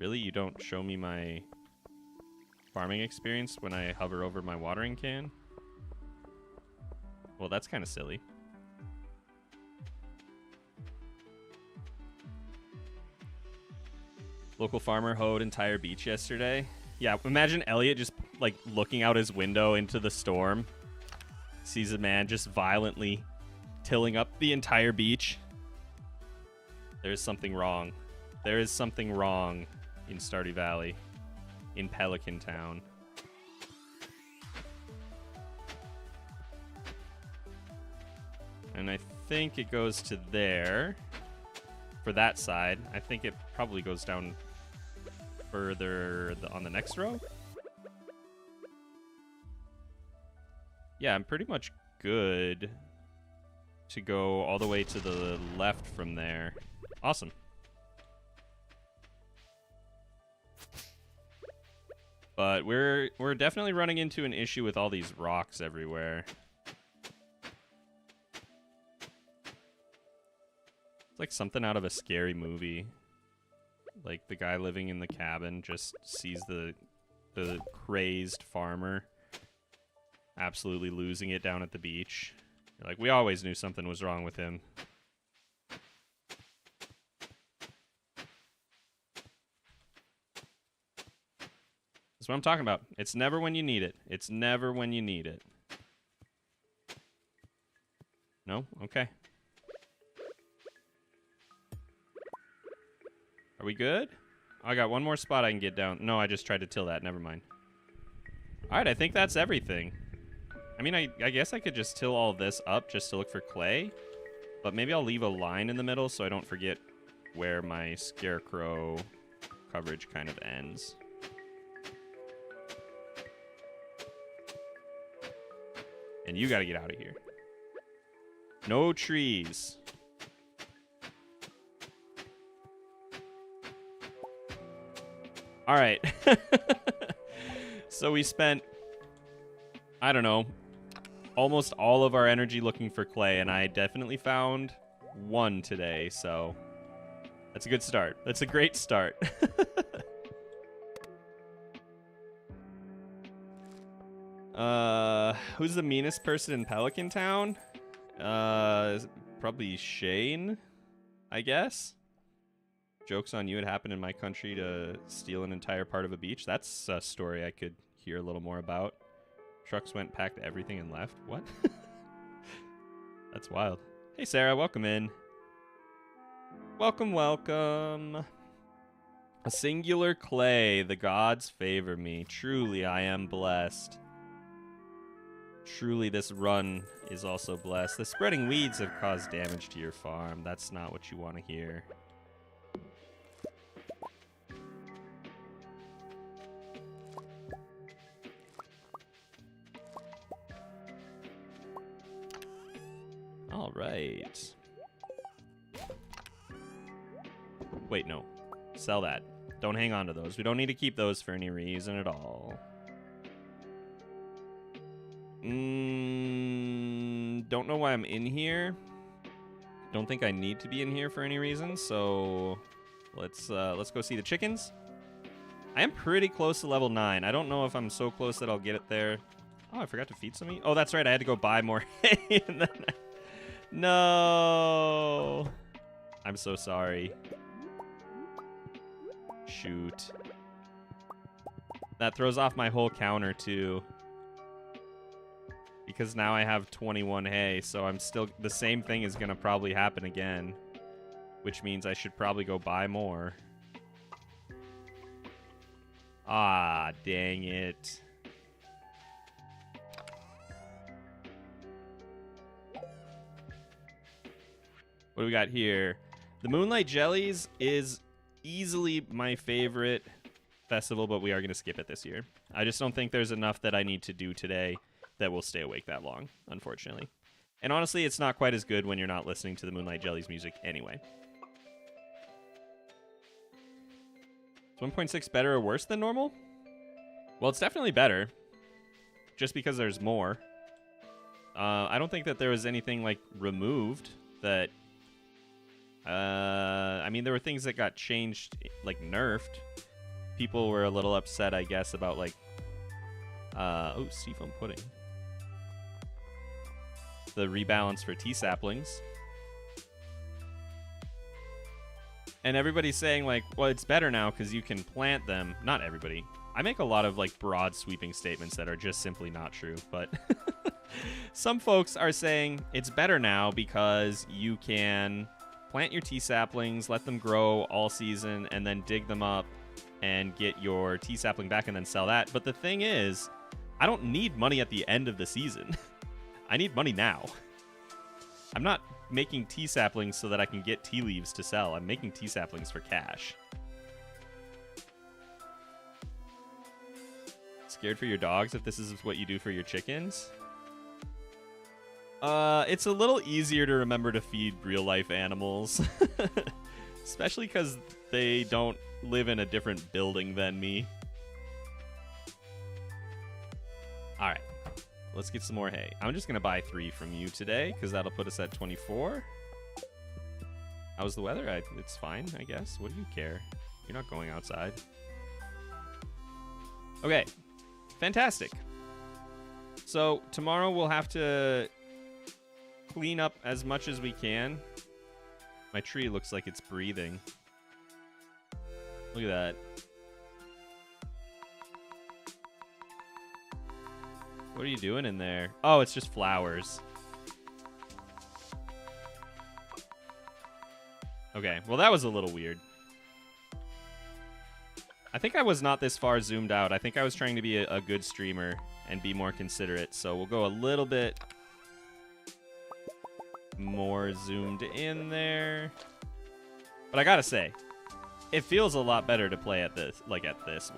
Really? You don't show me my farming experience when I hover over my watering can? Well, that's kind of silly. Local farmer hoed entire beach yesterday. Yeah, imagine Elliot just, like, looking out his window into the storm. Sees a man just violently tilling up the entire beach. There is something wrong. There is something wrong in Stardew Valley. In Pelican Town. And I think it goes to there. For that side. I think it probably goes down further on the next row. Yeah, I'm pretty much good to go all the way to the left from there. Awesome. But we're definitely running into an issue with all these rocks everywhere. It's like something out of a scary movie. Like the guy living in the cabin just sees the crazed farmer absolutely losing it down at the beach. You're like, we always knew something was wrong with him. That's what I'm talking about. It's never when you need it. It's never when you need it. No? Okay. Are we good? I got one more spot I can get down. No, I just tried to till that. Never mind. All right, I think that's everything. I mean, I guess I could just till all this up just to look for clay. But maybe I'll leave a line in the middle so I don't forget where my scarecrow coverage kind of ends. And you got to get out of here. No trees. All right. So we spent, I don't know, almost all of our energy looking for clay, and I definitely found one today, so that's a good start. That's a great start. Who's the meanest person in Pelican Town? Probably Shane, I guess. Joke's on you, it happened in my country to steal an entire part of a beach. That's a story I could hear a little more about. Trucks went, packed everything, and left. What? That's wild. Hey, Sarah, welcome in. Welcome, welcome. A singular clay. The gods favor me. Truly, I am blessed. Truly, this run is also blessed. The spreading weeds have caused damage to your farm. That's not what you want to hear. All right. Wait, no. Sell that. Don't hang on to those. We don't need to keep those for any reason at all. Don't know why I'm in here. Don't think I need to be in here for any reason, so let's go see the chickens. I am pretty close to level 9. I don't know if I'm so close that I'll get it there. Oh, I forgot to feed some meat. Oh, that's right. I had to go buy more hay. And then no. I'm so sorry. Shoot. That throws off my whole counter, too. Because now I have 21 hay, so I'm still... The same thing is going to probably happen again. Which means I should probably go buy more. Ah, dang it. What do we got here? The Moonlight Jellies is easily my favorite festival, but we are going to skip it this year. I just don't think there's enough that I need to do today that will stay awake that long, unfortunately. And honestly, it's not quite as good when you're not listening to the Moonlight Jellies music anyway. Is 1.6 better or worse than normal? Well, it's definitely better. Just because there's more. I don't think that there was anything, like, removed that... I mean, there were things that got changed, like, nerfed. People were a little upset, I guess, about, like... oh, seafoam pudding. The rebalance for tea saplings. And everybody's saying, like, well, it's better now because you can plant them. Not everybody. I make a lot of, like, broad sweeping statements that are just simply not true. But some folks are saying it's better now because you can plant your tea saplings, let them grow all season, and then dig them up and get your tea sapling back and then sell that. But the thing is, I don't need money at the end of the season. I need money now. I'm not making tea saplings so that I can get tea leaves to sell. I'm making tea saplings for cash. Scared for your dogs if this is what you do for your chickens? It's a little easier to remember to feed real-life animals. Especially because they don't live in a different building than me. Alright. Let's get some more hay. I'm just going to buy 3 from you today, because that'll put us at 24. How's the weather? It's fine, I guess. What do you care? You're not going outside. Okay. Fantastic. So, tomorrow we'll have to clean up as much as we can. My tree looks like it's breathing. Look at that. What are you doing in there? Oh, it's just flowers. Okay, well that was a little weird. I think I was not this far zoomed out. I think I was trying to be a good streamer and be more considerate. So we'll go a little bit more zoomed in there. But I gotta say, it feels a lot better to play at this, like at this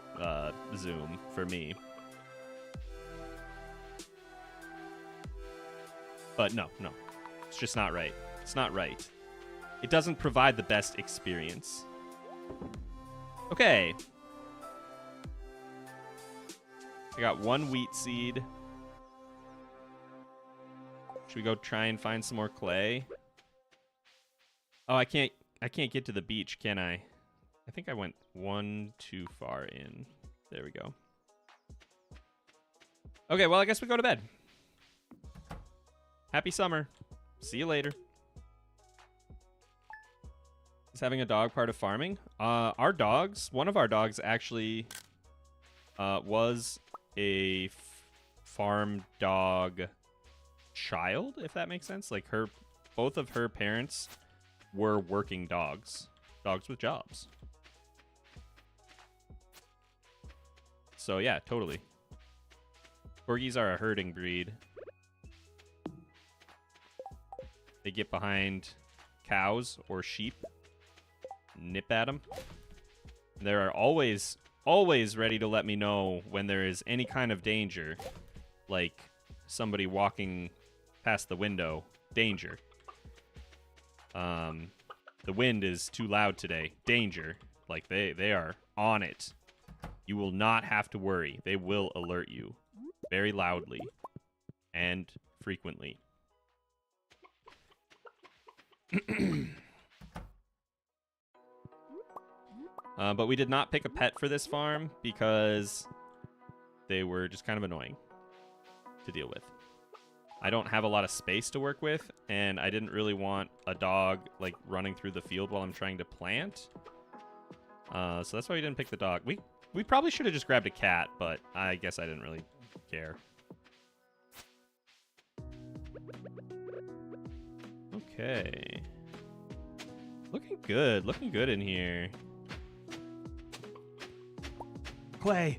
zoom for me. But no, it's just not right. It's not right. It doesn't provide the best experience. Okay. I got one wheat seed. Should we go try and find some more clay? Oh, I can't get to the beach, can I? I think I went one too far in. There we go. Okay, well, I guess we go to bed. Happy summer. See you later. Is having a dog part of farming? Our dogs, one of our dogs actually was a farm dog child, if that makes sense. Like both of her parents were working dogs with jobs. So yeah, totally. Corgis are a herding breed. They get behind cows or sheep, nip at them. They are always ready to let me know when there is any kind of danger, like somebody walking past the window. Danger. The wind is too loud today. Danger. Like they are on it. You will not have to worry. They will alert you very loudly and frequently. But we did not pick a pet for this farm because they were just kind of annoying to deal with. I don't have a lot of space to work with, and I didn't really want a dog like running through the field while I'm trying to plant. So that's why we didn't pick the dog. We probably should have just grabbed a cat, but I guess I didn't really care. Okay. Looking good in here. Clay.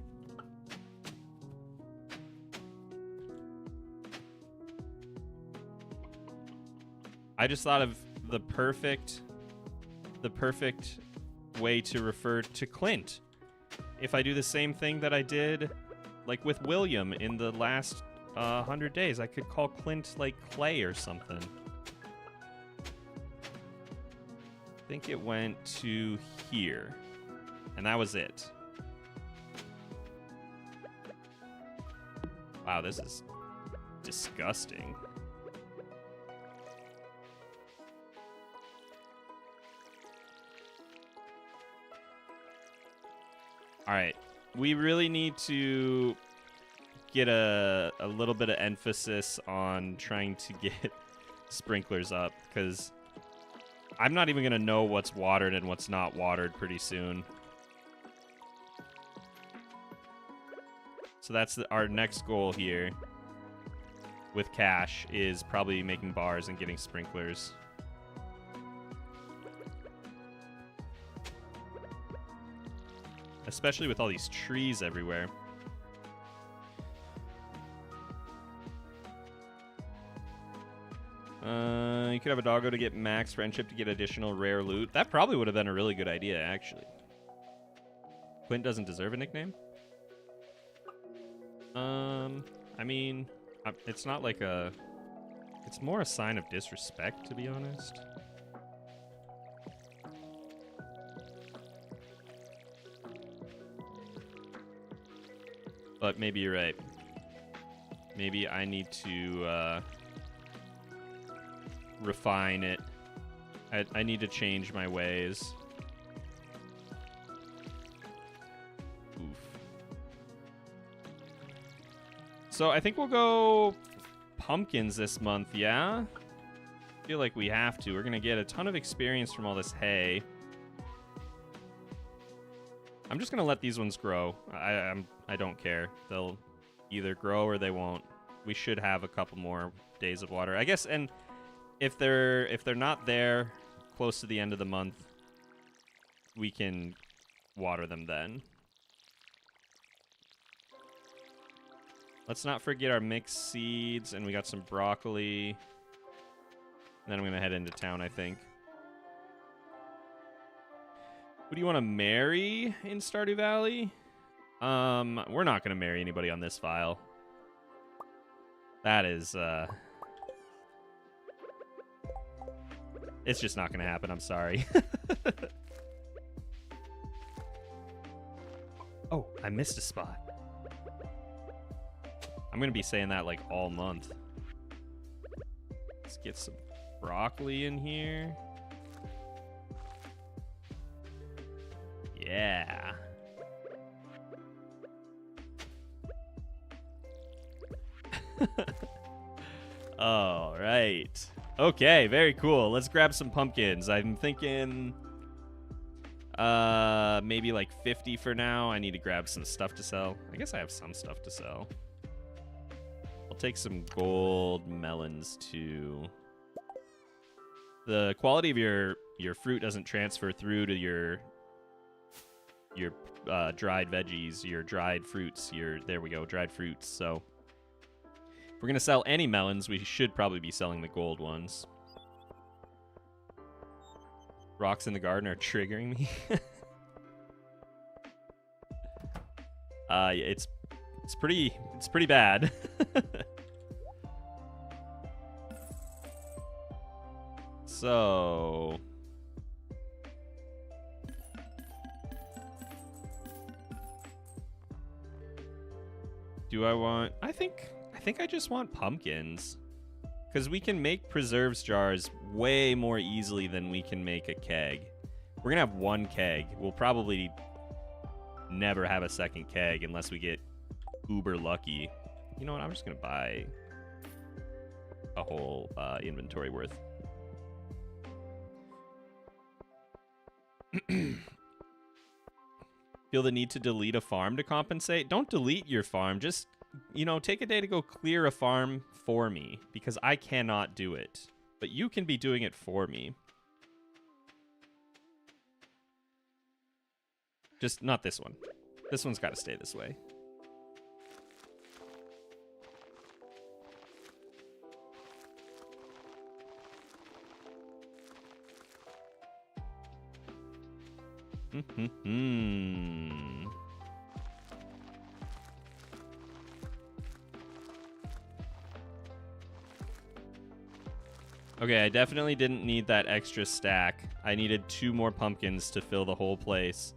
I just thought of the perfect way to refer to Clint. If I do the same thing that I did like with William in the last 100 days, I could call Clint like Clay or something. I think it went to here, and that was it. Wow, this is disgusting. All right, we really need to get a little bit of emphasis on trying to get sprinklers up, because I'm not even going to know what's watered and what's not watered pretty soon. So that's our next goal here with cash, is probably making bars and getting sprinklers. Especially with all these trees everywhere. You could have a doggo to get max friendship to get additional rare loot. That probably would have been a really good idea, actually. Quint doesn't deserve a nickname? I mean, it's not like a... It's more a sign of disrespect, to be honest. But maybe you're right. Maybe I need to refine it. I need to change my ways. Oof. So I think we'll go pumpkins this month, yeah? I feel like we have to. We're going to get a ton of experience from all this hay. I'm just going to let these ones grow. I don't care. They'll either grow or they won't. We should have a couple more days of water, I guess. And if they're not there close to the end of the month, we can water them then. Let's not forget our mixed seeds, and we got some broccoli. And then I'm going to head into town, I think. Who do you want to marry in Stardew Valley? We're not going to marry anybody on this file. That is, it's just not going to happen, I'm sorry. Oh, I missed a spot. I'm going to be saying that like all month. Let's get some broccoli in here. Yeah. All right. Okay, very cool. Let's grab some pumpkins. I'm thinking maybe like 50 for now. I need to grab some stuff to sell. I guess I have some stuff to sell. I'll take some gold melons too. The quality of your fruit doesn't transfer through to your dried veggies, your dried fruits, there we go, dried fruits. So if we're gonna sell any melons, we should probably be selling the gold ones. Rocks in the garden are triggering me. It's pretty bad. So do I want, I think I just want pumpkins, because we can make preserves jars way more easily than we can make a keg. We're gonna have one keg. We'll probably never have a second keg unless we get uber lucky. You know what? I'm just gonna buy a whole inventory worth. Feel the need to delete a farm to compensate? Don't delete your farm. Just, you know, take a day to go clear a farm for me, because I cannot do it. But you can be doing it for me. Just not this one. This one's got to stay this way. Okay, I definitely didn't need that extra stack. I needed 2 more pumpkins to fill the whole place.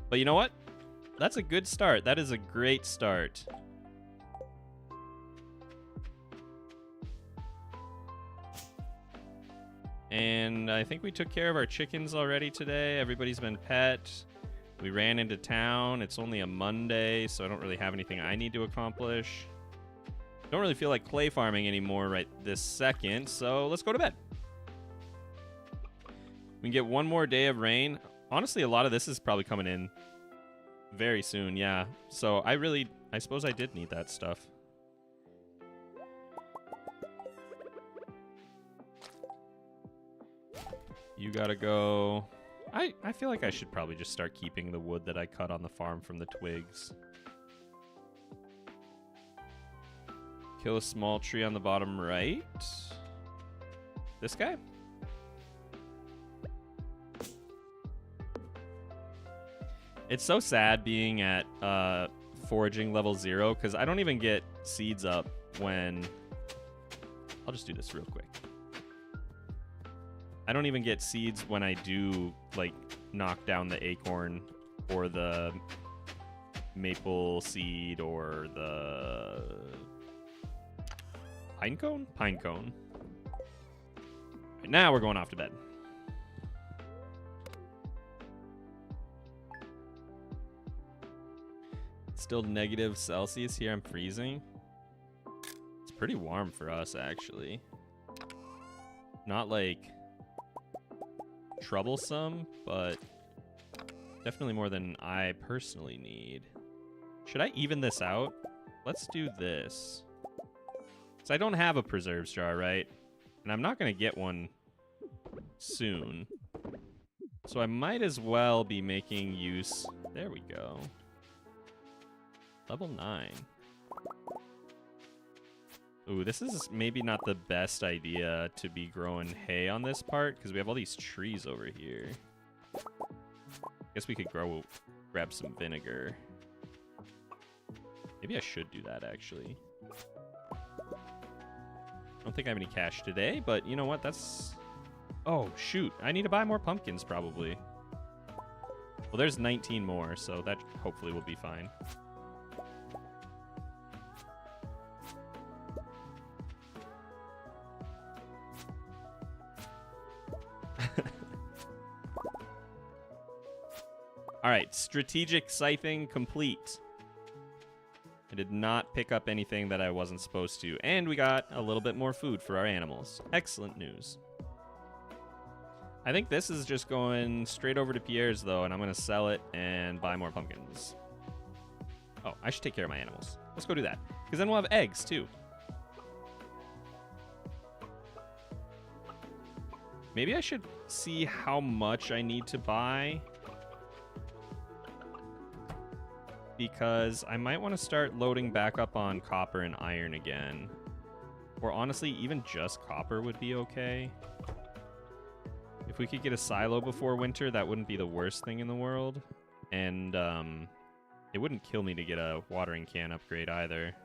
But you know what? That's a good start. That is a great start. And I think we took care of our chickens already today. Everybody's been pet. We ran into town. It's only a Monday, so I don't really have anything I need to accomplish. Don't really feel like clay farming anymore right this second, so let's go to bed. We can get one more day of rain. Honestly, a lot of this is probably coming in very soon, yeah. So I suppose I did need that stuff. You gotta go. I feel like I should probably just start keeping the wood that I cut on the farm from the twigs. Kill a small tree on the bottom right. This guy? It's so sad being at foraging level 0, because I don't even get seeds up when... I'll just do this real quick. I don't even get seeds when I do, like, knock down the acorn or the maple seed or the pine cone? Pine cone. Right, now we're going off to bed. Still negative Celsius here. I'm freezing. It's pretty warm for us, actually. Not like troublesome, but definitely more than I personally need. Should I even this out? let's do this. So I don't have a preserves jar, right? And I'm not going to get one soon. So I might as well be making use... There we go. Level 9. Ooh, this is maybe not the best idea to be growing hay on this part, because we have all these trees over here. Guess we could grab some vinegar. Maybe I should do that, actually. I don't think I have any cash today, but you know what? That's... Oh, shoot. I need to buy more pumpkins, probably. Well, there's 19 more, so that hopefully will be fine. All right, strategic scything complete. I did not pick up anything that I wasn't supposed to, and we got a little bit more food for our animals. Excellent news. I think this is just going straight over to Pierre's, though, and I'm going to sell it and buy more pumpkins. Oh, I should take care of my animals. Let's go do that, because then we'll have eggs, too. Maybe I should see how much I need to buy, because I might want to start loading back up on copper and iron again. Or honestly, even just copper would be okay. If we could get a silo before winter, that wouldn't be the worst thing in the world. And it wouldn't kill me to get a watering can upgrade either.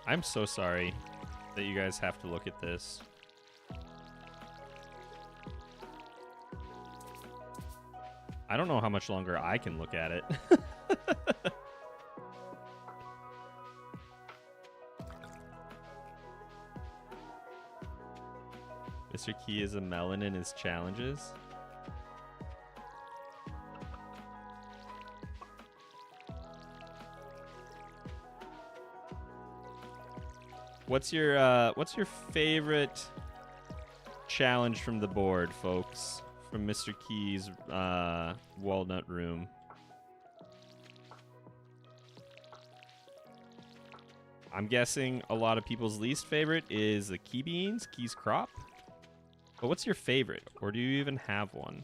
I'm so sorry that you guys have to look at this. I don't know how much longer I can look at it. Mr. Key is a melon in his challenges. What's your favorite challenge from the board, folks? From Mr. Key's walnut room. I'm guessing a lot of people's least favorite is the key beans, Key's crop. But what's your favorite? Or do you even have one?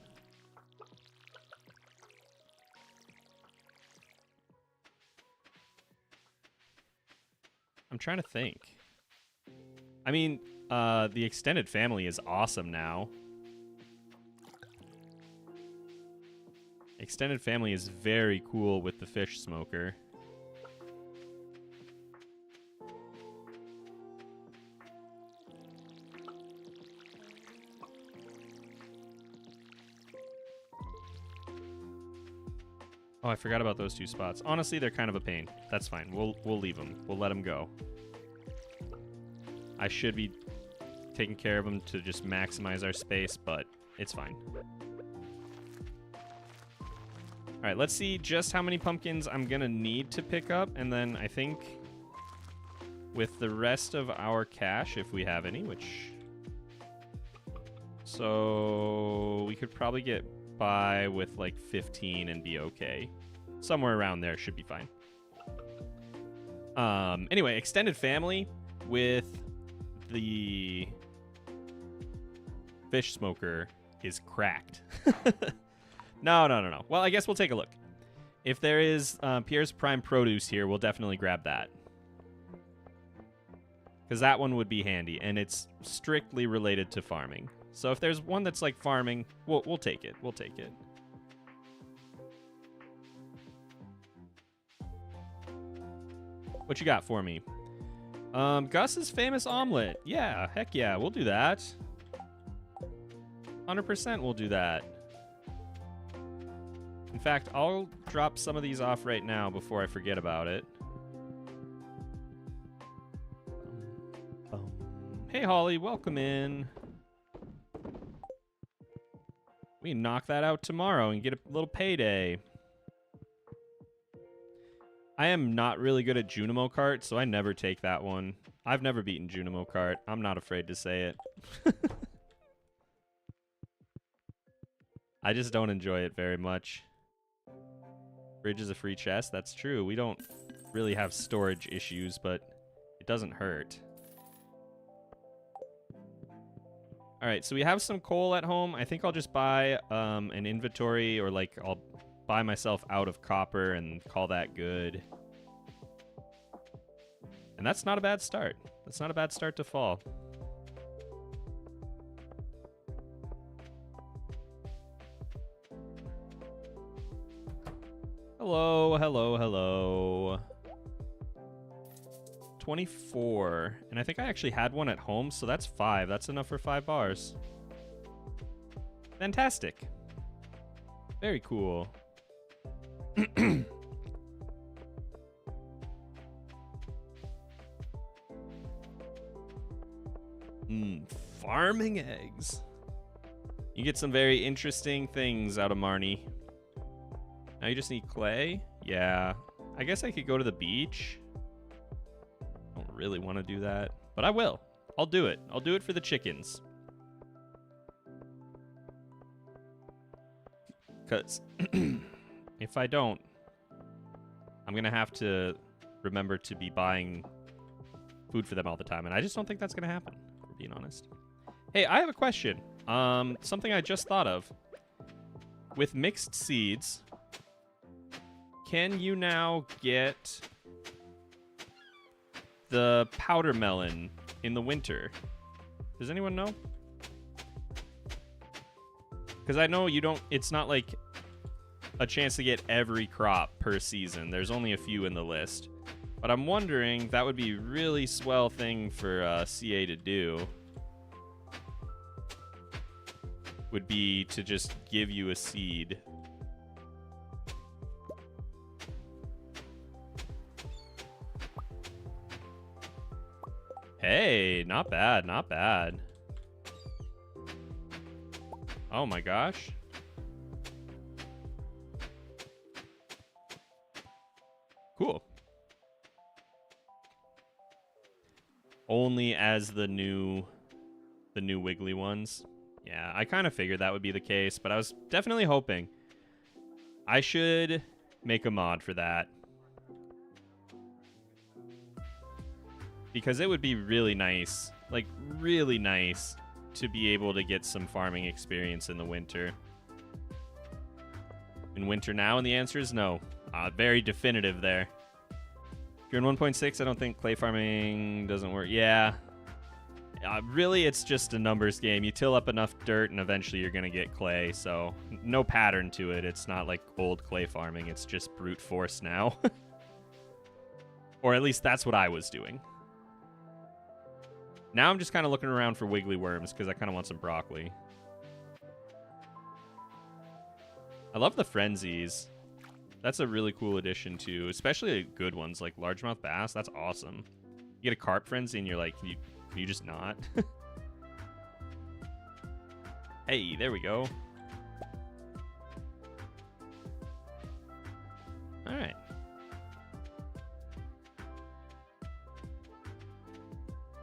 I'm trying to think. I mean, the extended family is awesome now. Extended family is very cool with the fish smoker. Oh, I forgot about those two spots. Honestly, they're kind of a pain. That's fine. We'll leave them. We'll let them go. I should be taking care of them to just maximize our space, but it's fine. All right, let's see just how many pumpkins I'm going to need to pick up, and then I think with the rest of our cash, if we have any, which... So we could probably get by with like 15 and be okay. Somewhere around there should be fine. Anyway, extended family with the fish smoker is cracked. No. Well, I guess we'll take a look. If there is Pierre's Prime Produce here, we'll definitely grab that. Because that one would be handy, and it's strictly related to farming. So if there's one that's like farming, we'll take it. We'll take it. What you got for me? Gus's famous omelet. Yeah, heck yeah, we'll do that. 100% we'll do that. In fact, I'll drop some of these off right now before I forget about it. Hey, Holly, welcome in. We can knock that out tomorrow and get a little payday. I am not really good at Junimo Kart, so I never take that one. I've never beaten Junimo Kart. I'm not afraid to say it. I just don't enjoy it very much. Bridge is a free chest. That's true. We don't really have storage issues, but it doesn't hurt. All right, so we have some coal at home. I think I'll just buy an inventory, or like I'll buy myself out of copper and call that good. And that's not a bad start. That's not a bad start to fall. Hello, hello, hello. 24. And I think I actually had one at home, so that's 5. That's enough for 5 bars. Fantastic. Very cool. Farming eggs. You get some very interesting things out of Marnie. Now you just need clay? Yeah. I guess I could go to the beach. I don't really want to do that, but I will. I'll do it. I'll do it for the chickens. Because if I don't, I'm going to have to remember to be buying food for them all the time, and I just don't think that's going to happen, for being honest. Hey, I have a question. Something I just thought of. With mixed seeds, can you now get the powder melon in the winter? Does anyone know? Because I know you don't, it's not like a chance to get every crop per season. There's only a few in the list. But I'm wondering, that would be a really swell thing for CA to do. Would be to just give you a seed. Hey, not bad, not bad. Oh my gosh. Cool. Only as the new wiggly ones. Yeah, I kind of figured that would be the case, but I was definitely hoping. I should make a mod for that. Because it would be really nice, like really nice, to be able to get some farming experience in the winter. In winter now, and the answer is no. Very definitive there. If you're in 1.6, I don't think clay farming doesn't work. Yeah. Really, it's just a numbers game. You till up enough dirt, and eventually you're going to get clay, so no pattern to it. It's not like old clay farming. It's just brute force now. Or at least that's what I was doing. Now I'm just kind of looking around for wiggly worms, because I kind of want some broccoli. I love the frenzies. That's a really cool addition, too. Especially good ones, like largemouth bass. That's awesome. You get a carp frenzy, and you're like, can you just not? Hey, there we go. All right.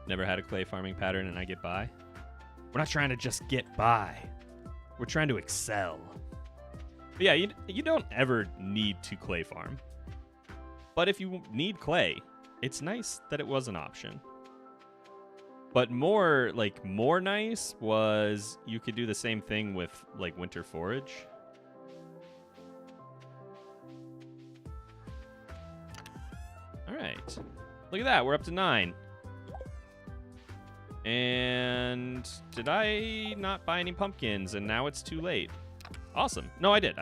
Never had a clay farming pattern and I get by. We're not trying to just get by. We're trying to excel. But yeah, you don't ever need to clay farm. But if you need clay, it's nice that it was an option. But more nice was you could do the same thing with like winter forage. All right. Look at that. We're up to 9. And did I not buy any pumpkins and now it's too late? Awesome. No, I did.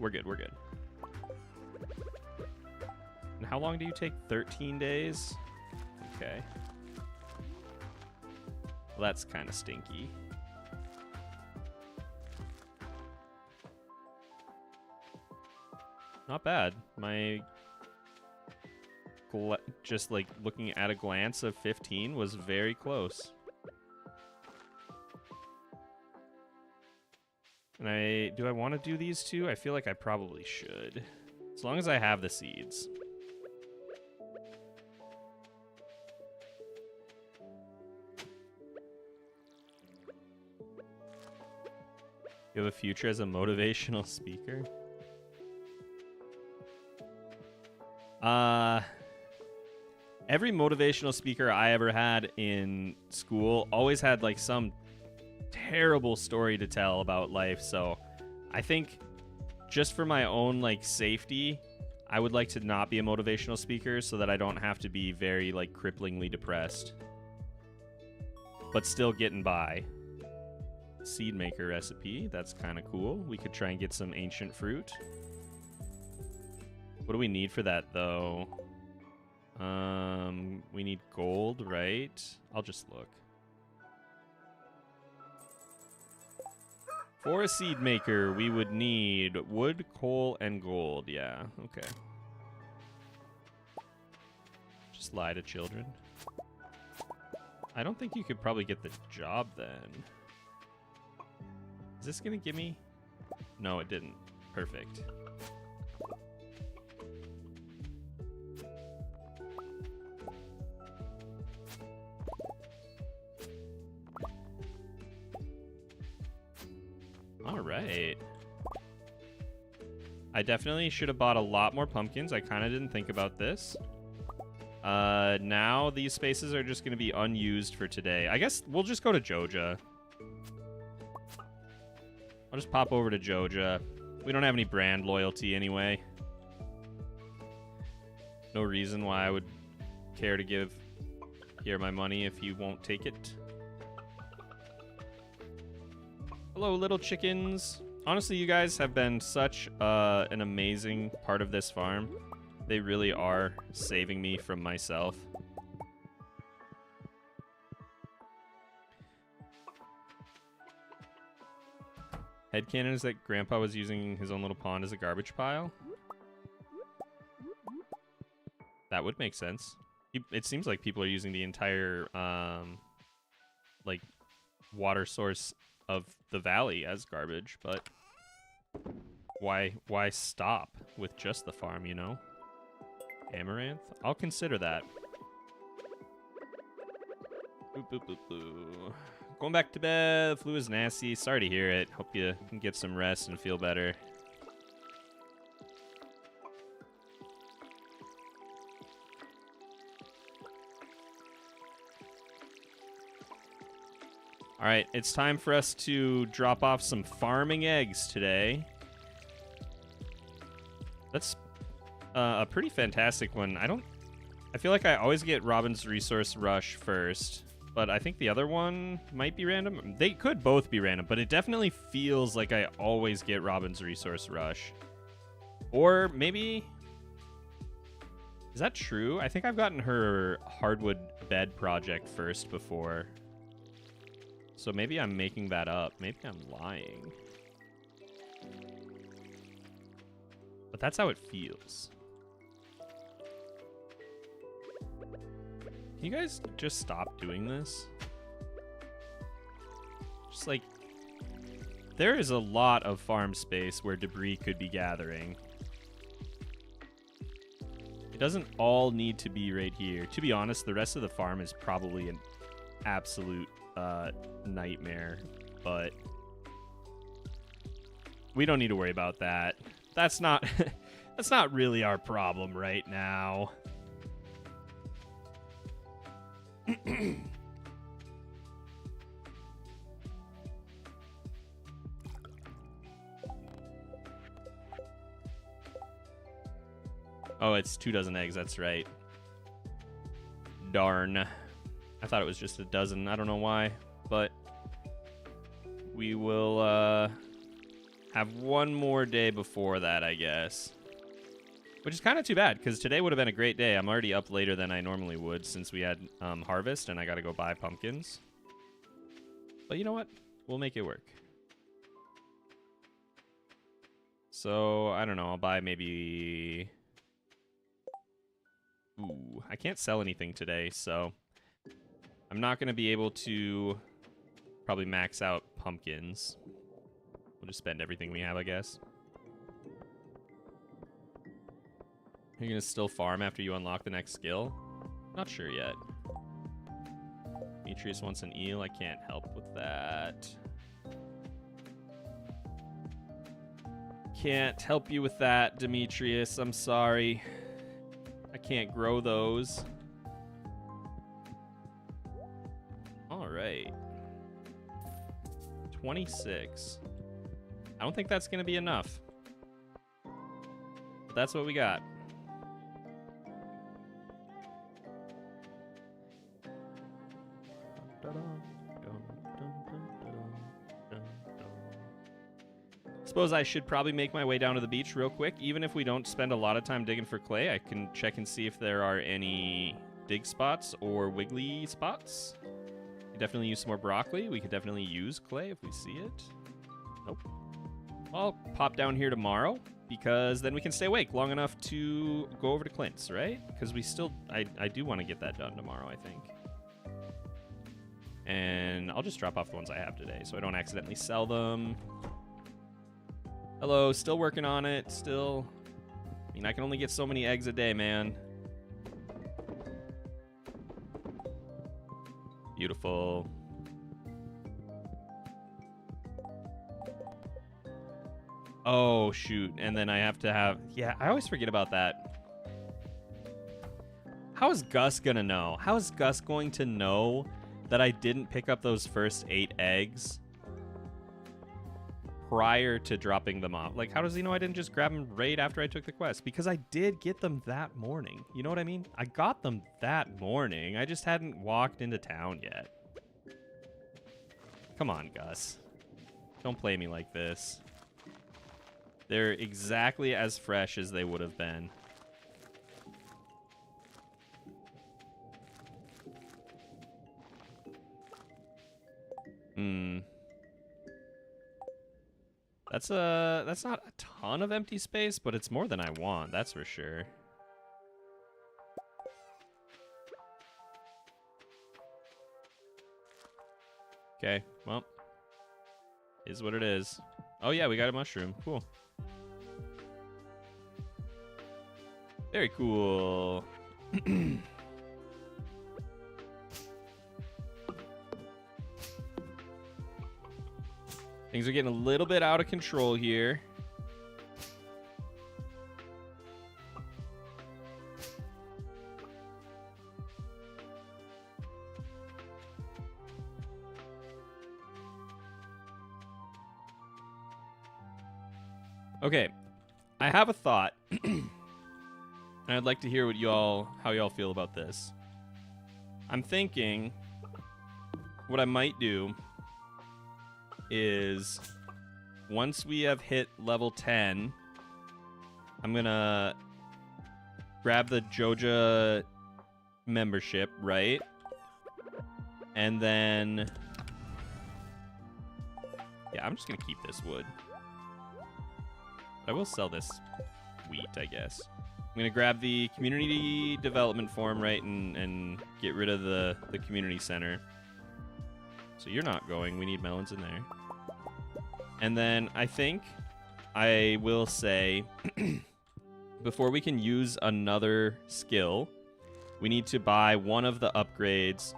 We're good. And how long do you take? 13 days? Okay. Well, that's kind of stinky. Not bad. My just like looking at a glance of 15 was very close. And do I want to do these two? I feel like I probably should. As long as I have the seeds. You have a future as a motivational speaker? Every motivational speaker I ever had in school always had like some terrible story to tell about life, so I think just for my own like safety, I would like to not be a motivational speaker so that I don't have to be very like cripplingly depressed, but still getting by. Seed maker recipe, that's kind of cool. We could try and get some ancient fruit. What do we need for that though? We need gold, right? I'll just look. For a seed maker, we would need wood, coal, and gold. Yeah, okay. Just lie to children. I don't think you could probably get the job then. Is this gonna give me? No, it didn't. Perfect. All right. I definitely should have bought a lot more pumpkins. I kind of didn't think about this. Now these spaces are just going to be unused for today. I guess we'll just go to Joja. I'll just pop over to Joja. We don't have any brand loyalty anyway. No reason why I would care to give here my money if you won't take it. Hello, little chickens. Honestly, you guys have been such an amazing part of this farm. They really are saving me from myself. Headcanon is that Grandpa was using his own little pond as a garbage pile? That would make sense. It seems like people are using the entire like water source of the valley as garbage, but why stop with just the farm, you know? Amaranth? I'll consider that. Boop, boop, boop, boop. Going back to bed. Flu is nasty. Sorry to hear it. Hope you can get some rest and feel better. All right, it's time for us to drop off some farming eggs today. That's a pretty fantastic one. I feel like I always get Robin's Resource Rush first, but I think the other one might be random. They could both be random, but it definitely feels like I always get Robin's Resource Rush. Or maybe... Is that true? I think I've gotten her hardwood bed project first before. So maybe I'm making that up. Maybe I'm lying. But that's how it feels. Can you guys just stop doing this? Just like... There is a lot of farm space where debris could be gathering. It doesn't all need to be right here. To be honest, the rest of the farm is probably an absolute nightmare, but we don't need to worry about that. That's not that's not really our problem right now. Oh, it's 2 dozen eggs, that's right. Darn. I thought it was just a dozen. I don't know why, but we will have one more day before that, I guess. Which is kind of too bad, because today would have been a great day. I'm already up later than I normally would since we had harvest, and I got to go buy pumpkins. But you know what? We'll make it work. So, I don't know. I'll buy maybe... Ooh, I can't sell anything today, so... I'm not going to be able to probably max out pumpkins. We'll We'll just spend everything we have, I guess. Are you gonna still farm after you unlock the next skill? Not sure yet. Demetrius wants an eel. I can't help with that. Can't help you with that, Demetrius. I'm sorry. I can't grow those. All right. 26. I don't think that's going to be enough. But that's what we got. Suppose I should probably make my way down to the beach real quick. Even if we don't spend a lot of time digging for clay, I can check and see if there are any dig spots or wiggly spots. We could definitely use some more broccoli. We could definitely use clay if we see it. Nope. I'll pop down here tomorrow because then we can stay awake long enough to go over to Clint's, right? Because we still, I do want to get that done tomorrow, I think. And I'll just drop off the ones I have today so I don't accidentally sell them. Hello, still working on it, still. I mean, I can only get so many eggs a day, man. Beautiful. Oh, shoot. And then I have to have... Yeah, I always forget about that. How is Gus gonna know? How is Gus going to know that I didn't pick up those first 8 eggs prior to dropping them off? Like, how does he know I didn't just grab them right after I took the quest? Because I did get them that morning. You know what I mean? I got them that morning. I just hadn't walked into town yet. Come on, Gus. Don't play me like this. They're exactly as fresh as they would have been. That's not a ton of empty space, but it's more than I want, that's for sure. Okay, well, is what it is. Oh yeah, we got a mushroom. Cool. Very cool. Things are getting a little bit out of control here. Okay, I have a thought. And I'd like to hear how y'all feel about this. I'm thinking what I might do is once we have hit level 10, I'm gonna grab the Joja membership, right? And then, yeah, I'm just gonna keep this wood. I will sell this wheat, I guess. I'm gonna grab the community development form, right, and get rid of the community center. So you're not going. We need melons in there. And then I think I will say, before we can use another skill, we need to buy one of the upgrades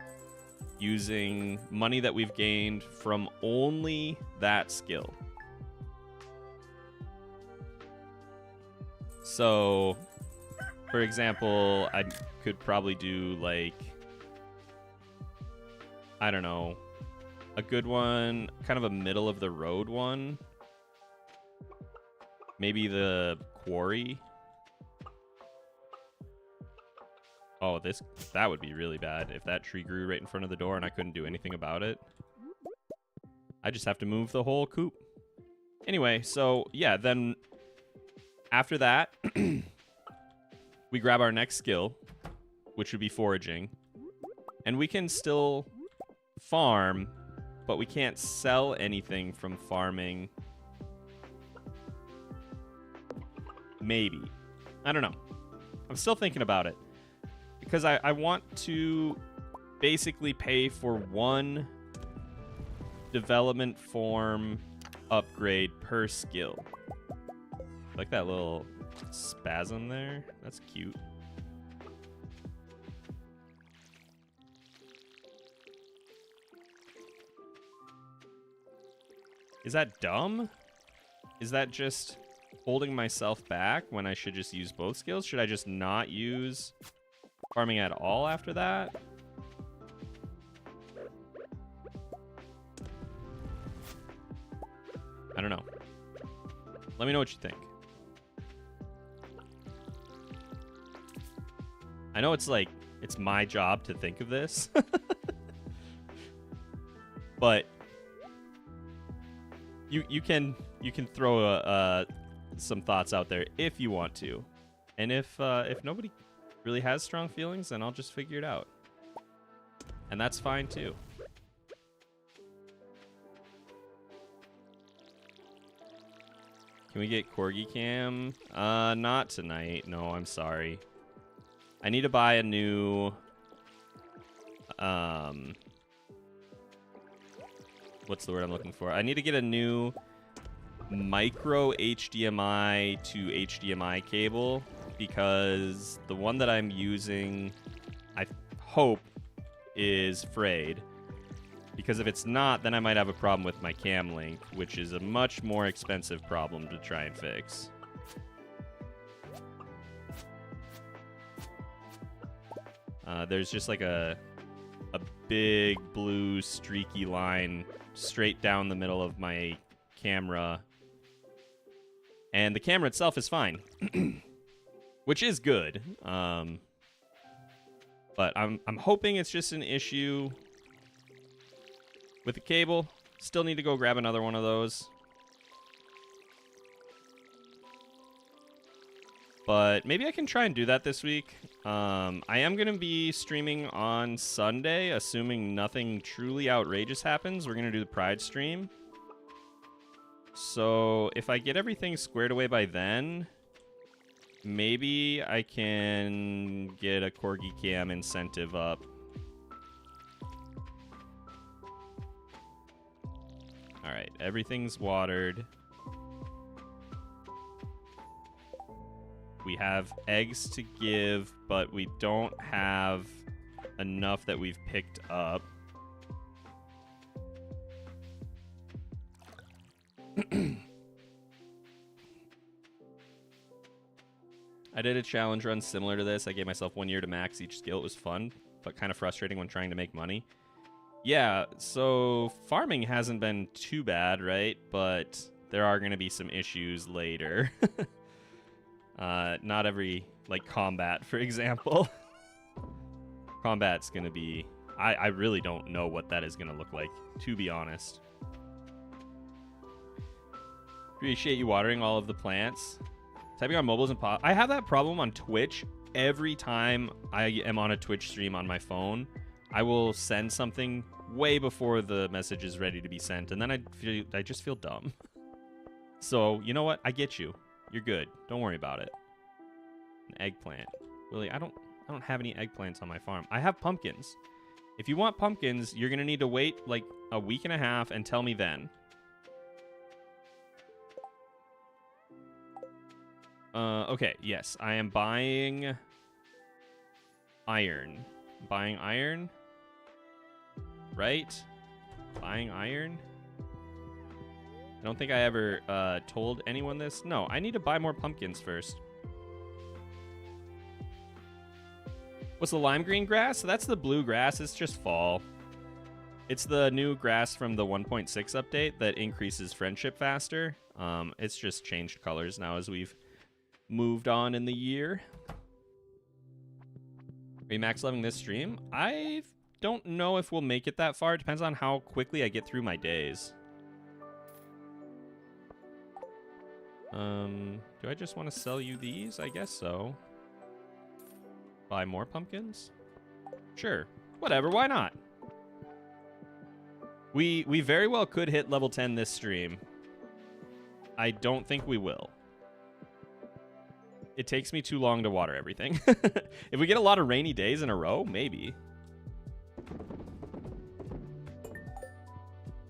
using money that we've gained from only that skill. So, for example, I could probably do, like, I don't know, a good one, kind of a middle of the road one. Maybe the quarry. Oh, that would be really bad if that tree grew right in front of the door and I couldn't do anything about it. I just have to move the whole coop. Anyway, so yeah, then after that, we grab our next skill, which would be foraging. And we can still farm, but we can't sell anything from farming. Maybe. I don't know. I'm still thinking about it. Because I want to basically pay for one development form upgrade per skill. Like that little spasm there. That's cute. Is that dumb? Is that just holding myself back when I should just use both skills? Should I just not use farming at all after that? I don't know. Let me know what you think. I know it's like, it's my job to think of this. But you can throw some thoughts out there if you want to. And if nobody really has strong feelings, then I'll just figure it out. And that's fine too. Can we get Corgi Cam? Not tonight. No, I'm sorry. I need to buy a new what's the word I'm looking for? I need to get a new micro HDMI to HDMI cable because the one that I'm using, I hope, is frayed. Because if it's not, then I might have a problem with my cam link, which is a much more expensive problem to try and fix. There's just like a big blue streaky line straight down the middle of my camera. And the camera itself is fine, which is good. But I'm hoping it's just an issue with the cable. Still need to go grab another one of those. But maybe I can try and do that this week. I am going to be streaming on Sunday, assuming nothing truly outrageous happens. We're going to do the Pride stream. So if I get everything squared away by then, maybe I can get a Corgi Cam incentive up. All right, everything's watered. We have eggs to give, but we don't have enough that we've picked up. I did a challenge run similar to this. I gave myself 1 year to max each skill. It was fun, but kind of frustrating when trying to make money. Yeah, so farming hasn't been too bad, right? But there are going to be some issues later. Not every, like, combat, for example. Combat's going to be... I really don't know what that is going to look like, to be honest. Appreciate you watering all of the plants. Typing on mobile isn't possible. I have that problem on Twitch. Every time I am on a Twitch stream on my phone, I will send something way before the message is ready to be sent, and then I just feel dumb. So, you know what? I get you. You're good. Don't worry about it. An eggplant. Really, I don't have any eggplants on my farm. I have pumpkins. If you want pumpkins, you're going to need to wait like a week and a half and tell me then. Okay, yes. I am buying iron. Buying iron? Right? Buying iron? I don't think I ever told anyone this. No, I need to buy more pumpkins first. What's the lime green grass? That's the blue grass. It's just fall. It's the new grass from the 1.6 update that increases friendship faster. It's just changed colors now as we've moved on in the year. Are you max leveling this stream? I don't know if we'll make it that far. It depends on how quickly I get through my days. Do I just want to sell you these? I guess so. Buy more pumpkins? Sure. Whatever, why not? We very well could hit level 10 this stream. I don't think we will. It takes me too long to water everything. If we get a lot of rainy days in a row, maybe.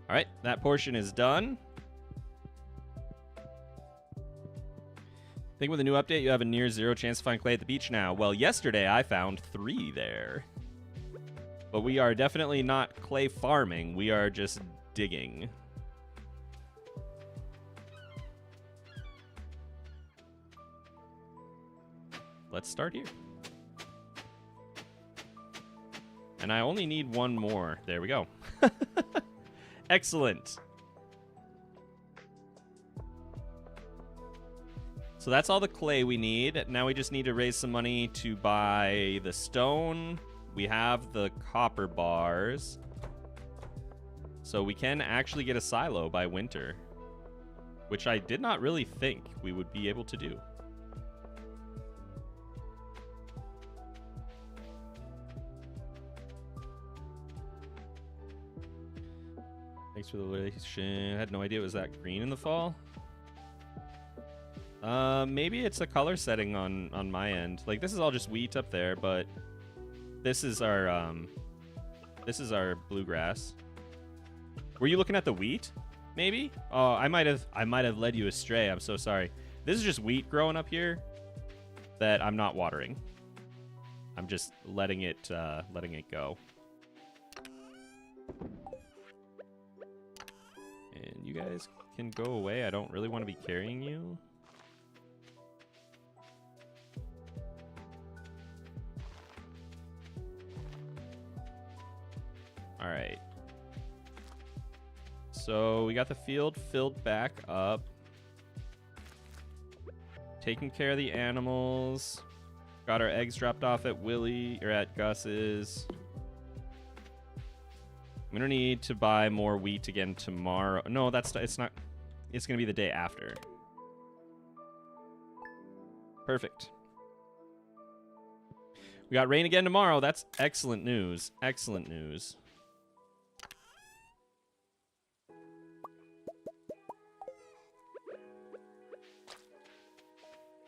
All right, that portion is done. Think with a new update, you have a near zero chance to find clay at the beach now. Well, yesterday I found 3 there. But we are definitely not clay farming. We are just digging. Let's start here. And I only need 1 more. There we go. Excellent. So that's all the clay we need. Now we just need to raise some money to buy the stone. We have the copper bars. So we can actually get a silo by winter, which I did not really think we would be able to do. Thanks for the relation. I had no idea it was that green in the fall. Maybe it's a color setting on my end. Like, this is all just wheat up there, but this is our bluegrass. Were you looking at the wheat? Maybe? Oh, I might have led you astray. I'm so sorry. This is just wheat growing up here that I'm not watering. I'm just letting it go. And you guys can go away. I don't really want to be carrying you. All right. So we got the field filled back up. Taking care of the animals. Got our eggs dropped off at at Gus's. I'm gonna need to buy more wheat again tomorrow. No, it's not. It's gonna be the day after. Perfect. We got rain again tomorrow. That's excellent news. Excellent news.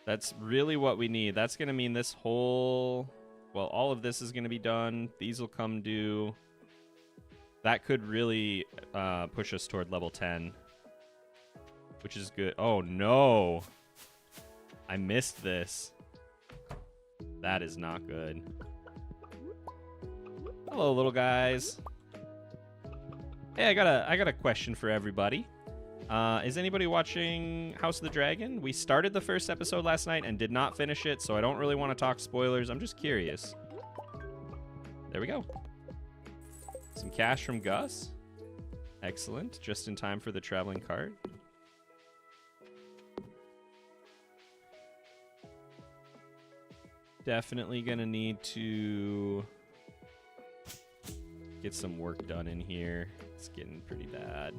That's really what we need. That's going to mean this whole... Well, all of this is going to be done. These will come due. That could really push us toward level 10. Which is good. Oh, no. I missed this. That is not good. Hello, little guys. Hey, I got a question for everybody. Is anybody watching House of the Dragon? We started the first episode last night and did not finish it, so I don't really want to talk spoilers. I'm just curious. There we go. Some cash from Gus. Excellent. Just in time for the traveling cart. Definitely gonna need to get some work done in here. It's getting pretty bad.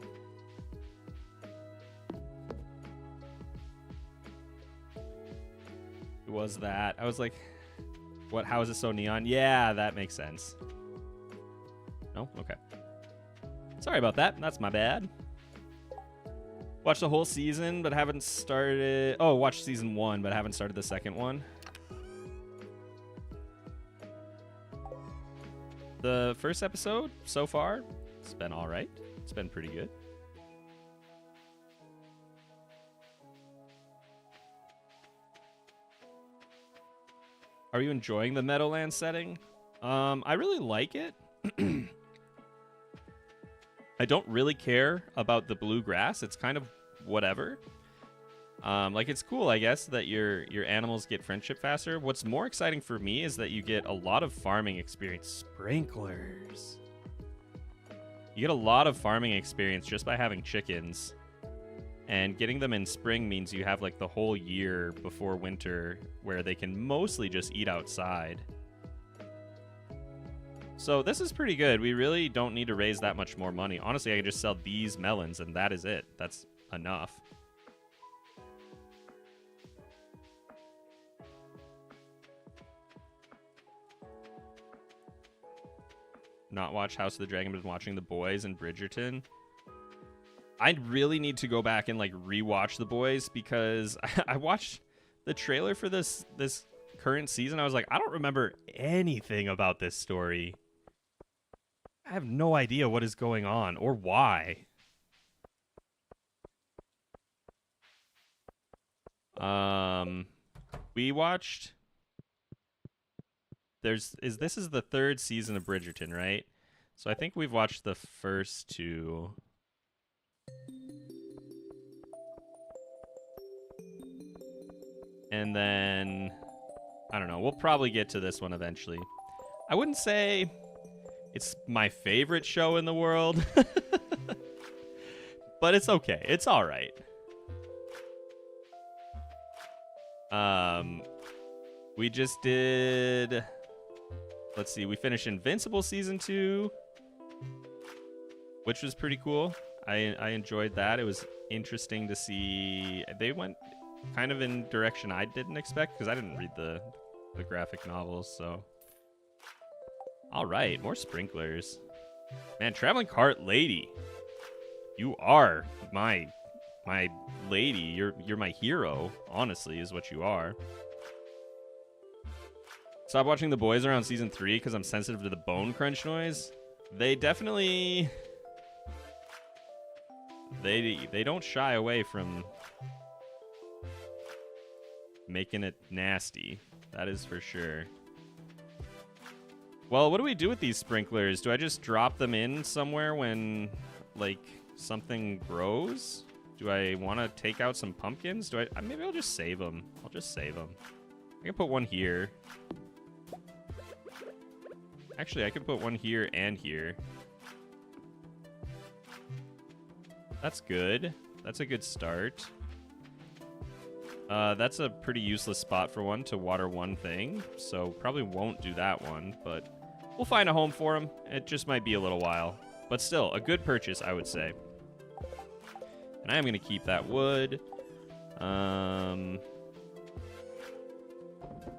Was that? I was like, what? How is it so neon? Yeah, that makes sense. No? Okay. Sorry about that. That's my bad. Watched the whole season, but haven't started... Oh, watched season 1, but haven't started the second one. The first episode, so far, it's been all right. It's been pretty good. Are you enjoying the Meadowland setting? I really like it. I don't really care about the blue grass. It's kind of whatever. Like, it's cool, I guess, that your animals get friendship faster. What's more exciting for me is that you get a lot of farming experience. Sprinklers. You get a lot of farming experience just by having chickens. And getting them in spring means you have like the whole year before winter where they can mostly just eat outside. So this is pretty good. We really don't need to raise that much more money. Honestly, I can just sell these melons and that is it. That's enough. Not watch House of the Dragon, but watching The Boys and Bridgerton. I really need to go back and like rewatch The Boys because I watched the trailer for this current season. I was like, I don't remember anything about this story. I have no idea what is going on or why. We watched. This is the third season of Bridgerton, right? So I think we've watched the first two. And then, I don't know, we'll probably get to this one eventually. I wouldn't say it's my favorite show in the world, but it's okay. It's all right. We just did, let's see, we finished Invincible Season 2, which was pretty cool. I enjoyed that. It was interesting to see. They went kind of in direction I didn't expect because I didn't read the graphic novels, so. All right, more sprinklers. Man, Traveling Cart Lady. You are my lady. You're my hero, honestly, is what you are. Stop watching The Boys around season 3 because I'm sensitive to the bone crunch noise. They definitely they don't shy away from making it nasty. That is for sure. Well, what do we do with these sprinklers? Do I just drop them in somewhere when, like, something grows? Do I want to take out some pumpkins? Maybe I'll just save them. I'll just save them. I can put one here. Actually, I could put one here and here. That's good. That's a good start. That's a pretty useless spot for one to water one thing, so probably won't do that one, but we'll find a home for him. It just might be a little while, but still, a good purchase, I would say. And I am going to keep that wood.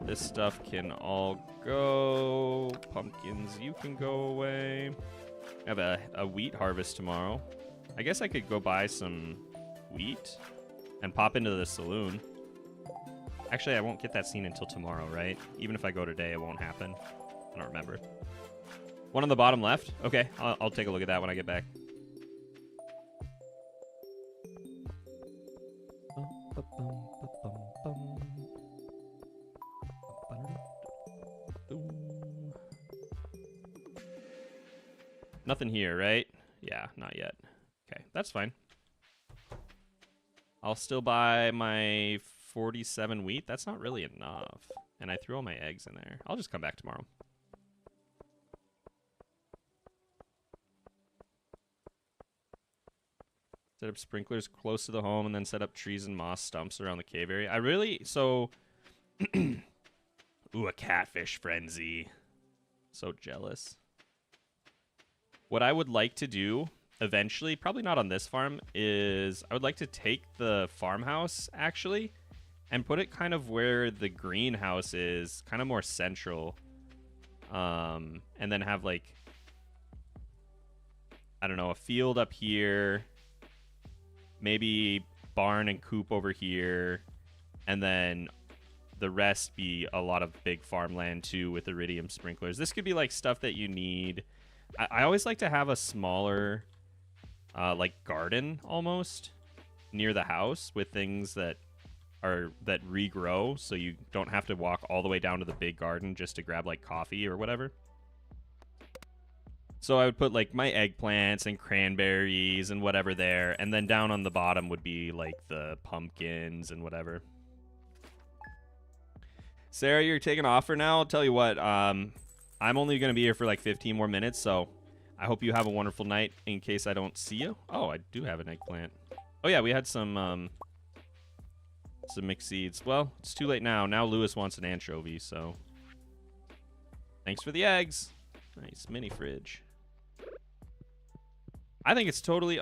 This stuff can all go. Pumpkins, you can go away. I have a wheat harvest tomorrow. I guess I could go buy some wheat and pop into the saloon. Actually, I won't get that scene until tomorrow, right? Even if I go today, it won't happen. I don't remember. One on the bottom left? Okay, I'll take a look at that when I get back. Nothing here, right? Yeah, not yet. Okay, that's fine. I'll still buy my 47 wheat. That's not really enough. And I threw all my eggs in there. I'll just come back tomorrow. Set up sprinklers close to the home and then set up trees and moss stumps around the cave area. Ooh, a catfish frenzy. So jealous. What I would like to do eventually, probably not on this farm, is I would like to take the farmhouse, actually, and put it kind of where the greenhouse is, kind of more central. And then have, like, I don't know, a field up here, maybe barn and coop over here, and then the rest be a lot of big farmland, too, with iridium sprinklers. This could be, like, stuff that you need. I always like to have a smaller, like, garden, almost, near the house with things that regrow, so you don't have to walk all the way down to the big garden just to grab, like, coffee or whatever. So I would put, like, my eggplants and cranberries and whatever there, and then down on the bottom would be, like, the pumpkins and whatever. Sarah, you're taking off for now. I'll tell you what, I'm only going to be here for like 15 more minutes, so I hope you have a wonderful night in case I don't see you. Oh, I do have an eggplant. Oh, yeah, we had some mixed seeds. Well, it's too late now. Now Lewis wants an anchovy, so thanks for the eggs. Nice mini fridge. I think it's totally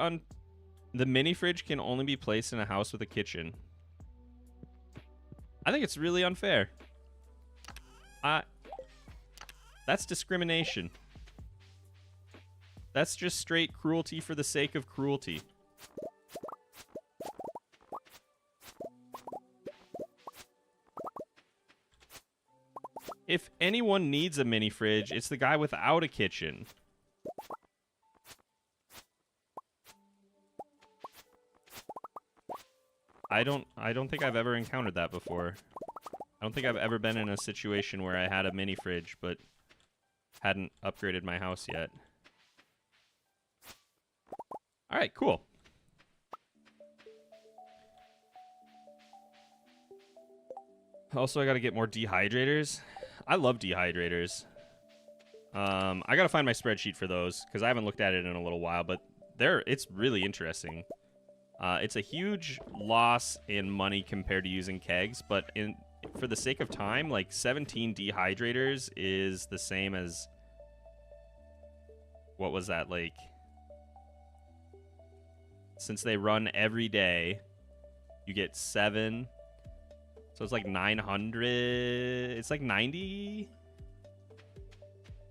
the mini fridge can only be placed in a house with a kitchen. I think it's really unfair. That's discrimination. That's just straight cruelty for the sake of cruelty. If anyone needs a mini fridge, it's the guy without a kitchen. I don't think I've ever encountered that before. I don't think I've ever been in a situation where I had a mini fridge but hadn't upgraded my house yet. All right, cool. Also, I got to get more dehydrators. I love dehydrators. I got to find my spreadsheet for those because I haven't looked at it in a little while, but it's really interesting. It's a huge loss in money compared to using kegs, but for the sake of time, like 17 dehydrators is the same as, what was that, like, since they run every day, you get 7, so it's like 900, it's like 90?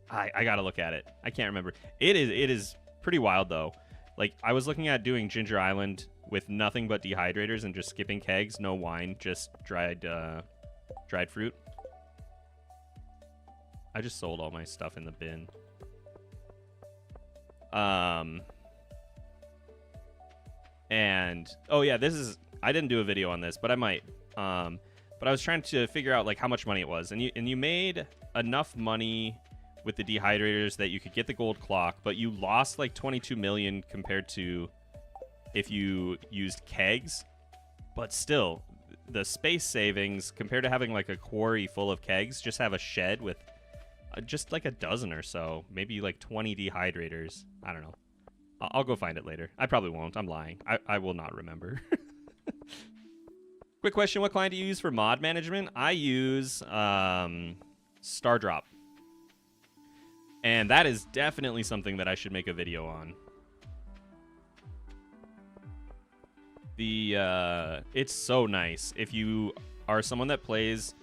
I gotta look at it. I can't remember. It is pretty wild, though. Like, I was looking at doing Ginger Island with nothing but dehydrators and just skipping kegs, no wine, just dried fruit. I just sold all my stuff in the bin. And oh yeah, I didn't do a video on this, but I might. But I was trying to figure out like how much money it was, and you made enough money with the dehydrators that you could get the gold clock, but you lost like 22 million compared to if you used kegs. But still, the space savings compared to having like a quarry full of kegs, just have a shed with just like a dozen or so, maybe like 20 dehydrators. I don't know. I'll go find it later. I probably won't. I'm lying. I will not remember. Quick question. What client do you use for mod management? I use Stardew. And that is definitely something that I should make a video on. It's so nice. If you are someone that plays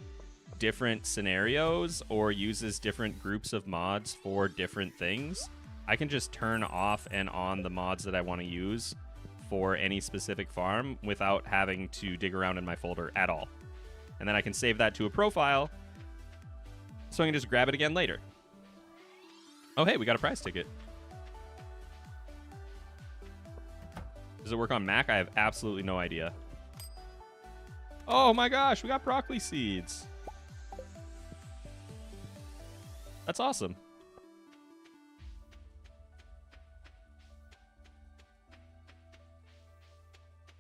different scenarios or uses different groups of mods for different things, I can just turn off and on the mods that I want to use for any specific farm without having to dig around in my folder at all. And then I can save that to a profile so I can just grab it again later. Oh, hey, we got a prize ticket. Does it work on Mac? I have absolutely no idea. Oh my gosh, we got broccoli seeds. That's awesome.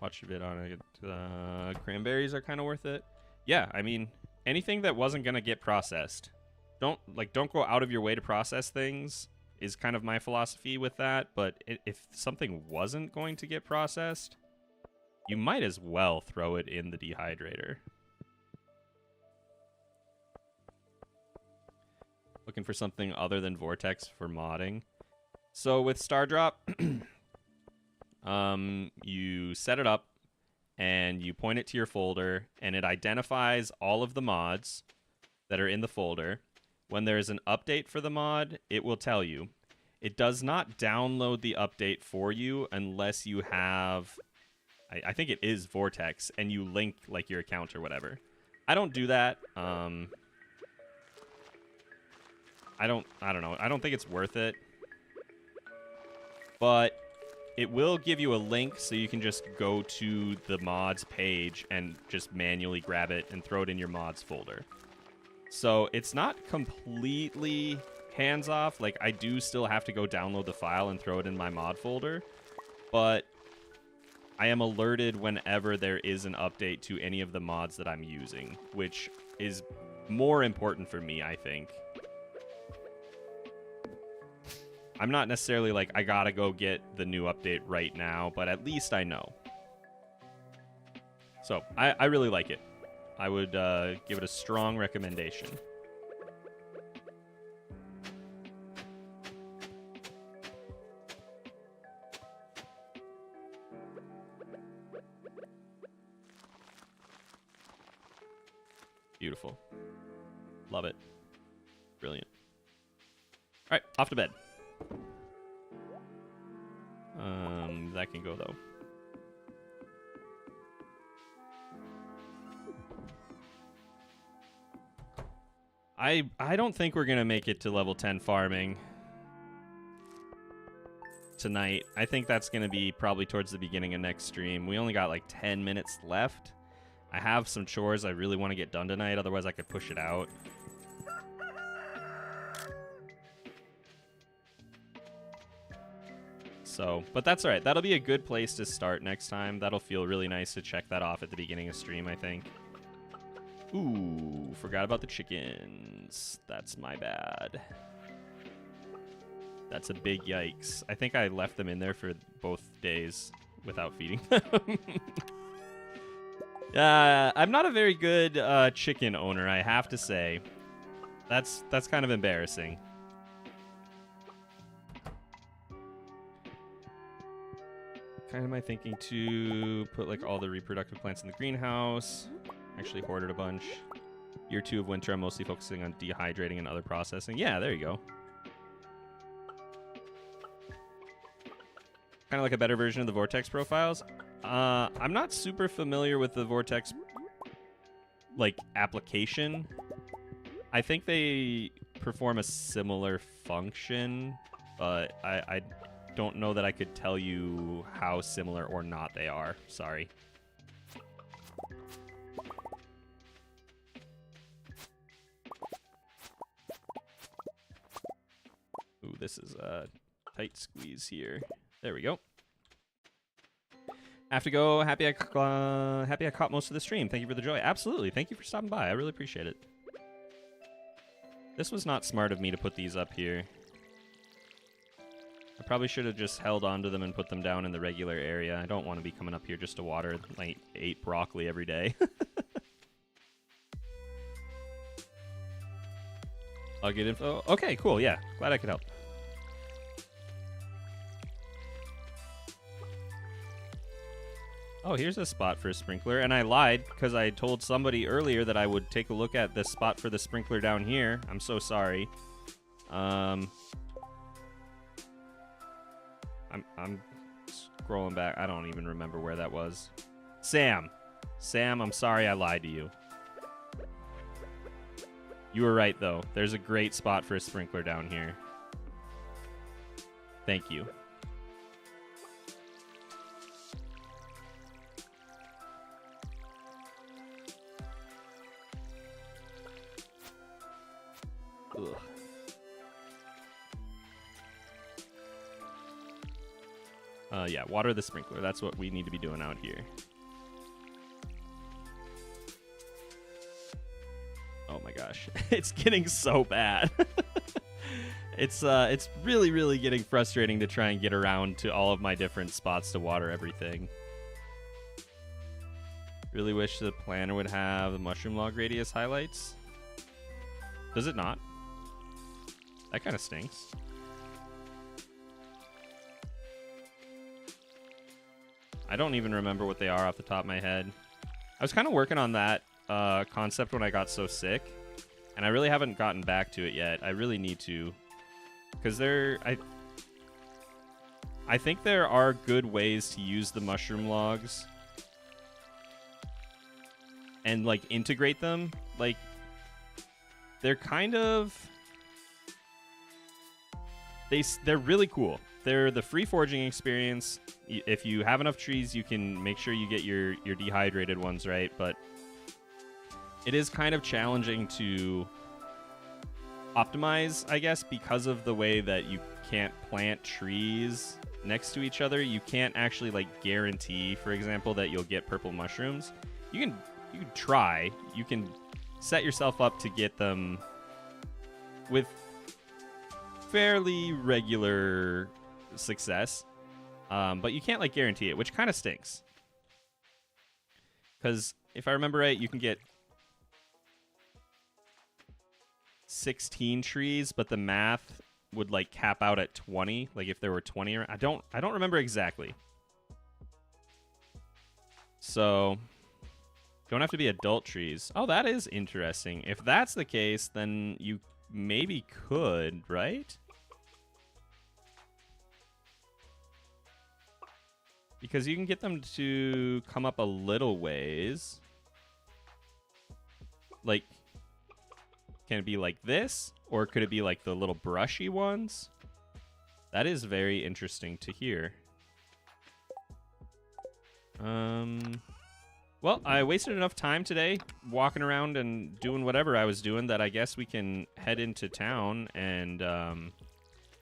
Watch your vid on it. Cranberries are kind of worth it. Yeah, I mean, anything that wasn't gonna get processed. Don't go out of your way to process things is kind of my philosophy with that. But if something wasn't going to get processed, you might as well throw it in the dehydrator. Looking for something other than Vortex for modding. So with Stardew, you set it up and you point it to your folder and it identifies all of the mods that are in the folder. When there is an update for the mod, it will tell you. It does not download the update for you unless you have, I think it is Vortex, and you link like your account or whatever. I don't do that. I don't know. I don't think it's worth it. But it will give you a link so you can just go to the mods page and just manually grab it and throw it in your mods folder. So it's not completely hands-off. Like, I do still have to go download the file and throw it in my mod folder. But I am alerted whenever there is an update to any of the mods that I'm using, which is more important for me, I think. I'm not necessarily like, I gotta go get the new update right now, but at least I know. So, I really like it. I would give it a strong recommendation. Beautiful. Love it. Brilliant. All right, off to bed. That can go, though. I don't think we're going to make it to level 10 farming. tonight. I think that's going to be probably towards the beginning of next stream. We only got like 10 minutes left. I have some chores I really want to get done tonight, otherwise I could push it out. So, but that's all right. That'll be a good place to start next time. That'll feel really nice to check that off at the beginning of stream, I think. Ooh, forgot about the chickens. That's my bad. That's a big yikes. I think I left them in there for both days without feeding them. I'm not a very good chicken owner, I have to say. That's kind of embarrassing. Kind of my thinking to put like all the reproductive plants in the greenhouse. Actually hoarded a bunch. Year 2 of winter, I'm mostly focusing on dehydrating and other processing. Yeah, there you go. Kind of like a better version of the vortex profiles. I'm not super familiar with the vortex like application. I think they perform a similar function, but I don't know that I could tell you how similar or not they are. Sorry. Ooh, this is a tight squeeze here. There we go. Have to go. Happy I caught most of the stream. Thank you for the joy. Absolutely. Thank you for stopping by. I really appreciate it. This was not smart of me to put these up here. I probably should have just held onto them and put them down in the regular area. I don't want to be coming up here just to water like 8 broccoli every day. I'll get info. Okay, cool. Yeah, glad I could help. Oh, here's a spot for a sprinkler, and I lied because I told somebody earlier that I would take a look at the spot for the sprinkler down here. I'm so sorry. I'm scrolling back. I don't even remember where that was. Sam, I'm sorry I lied to you. You were right, though. There's a great spot for a sprinkler down here. Thank you. Yeah, water the sprinkler. That's what we need to be doing out here. Oh my gosh. It's getting so bad. It's really, really getting frustrating to try and get around to all of my different spots to water everything. Really wish the planner would have the mushroom log radius highlights. Does it not? That kind of stinks. I don't even remember what they are off the top of my head. I was kind of working on that concept when I got so sick, and I really haven't gotten back to it yet. I really need to, because I think there are good ways to use the mushroom logs and like integrate them. Like they're kind of they're really cool. They're the free foraging experience. If you have enough trees, you can make sure you get your dehydrated ones right, but it is kind of challenging to optimize, I guess, because of the way that you can't plant trees next to each other. You can't actually like guarantee, for example, that you'll get purple mushrooms. You can try. You can set yourself up to get them with fairly regular success, but you can't like guarantee it, which kind of stinks, because if I remember right, you can get 16 trees, but the math would like cap out at 20, like if there were 20 or I don't remember exactly. So don't have to be adult trees. Oh, that is interesting. If that's the case, then you maybe could, right? Because you can get them to come up a little ways. Like, can it be like this? Or could it be like the little brushy ones? That is very interesting to hear. Well, I wasted enough time today walking around and doing whatever I was doing that I guess we can head into town and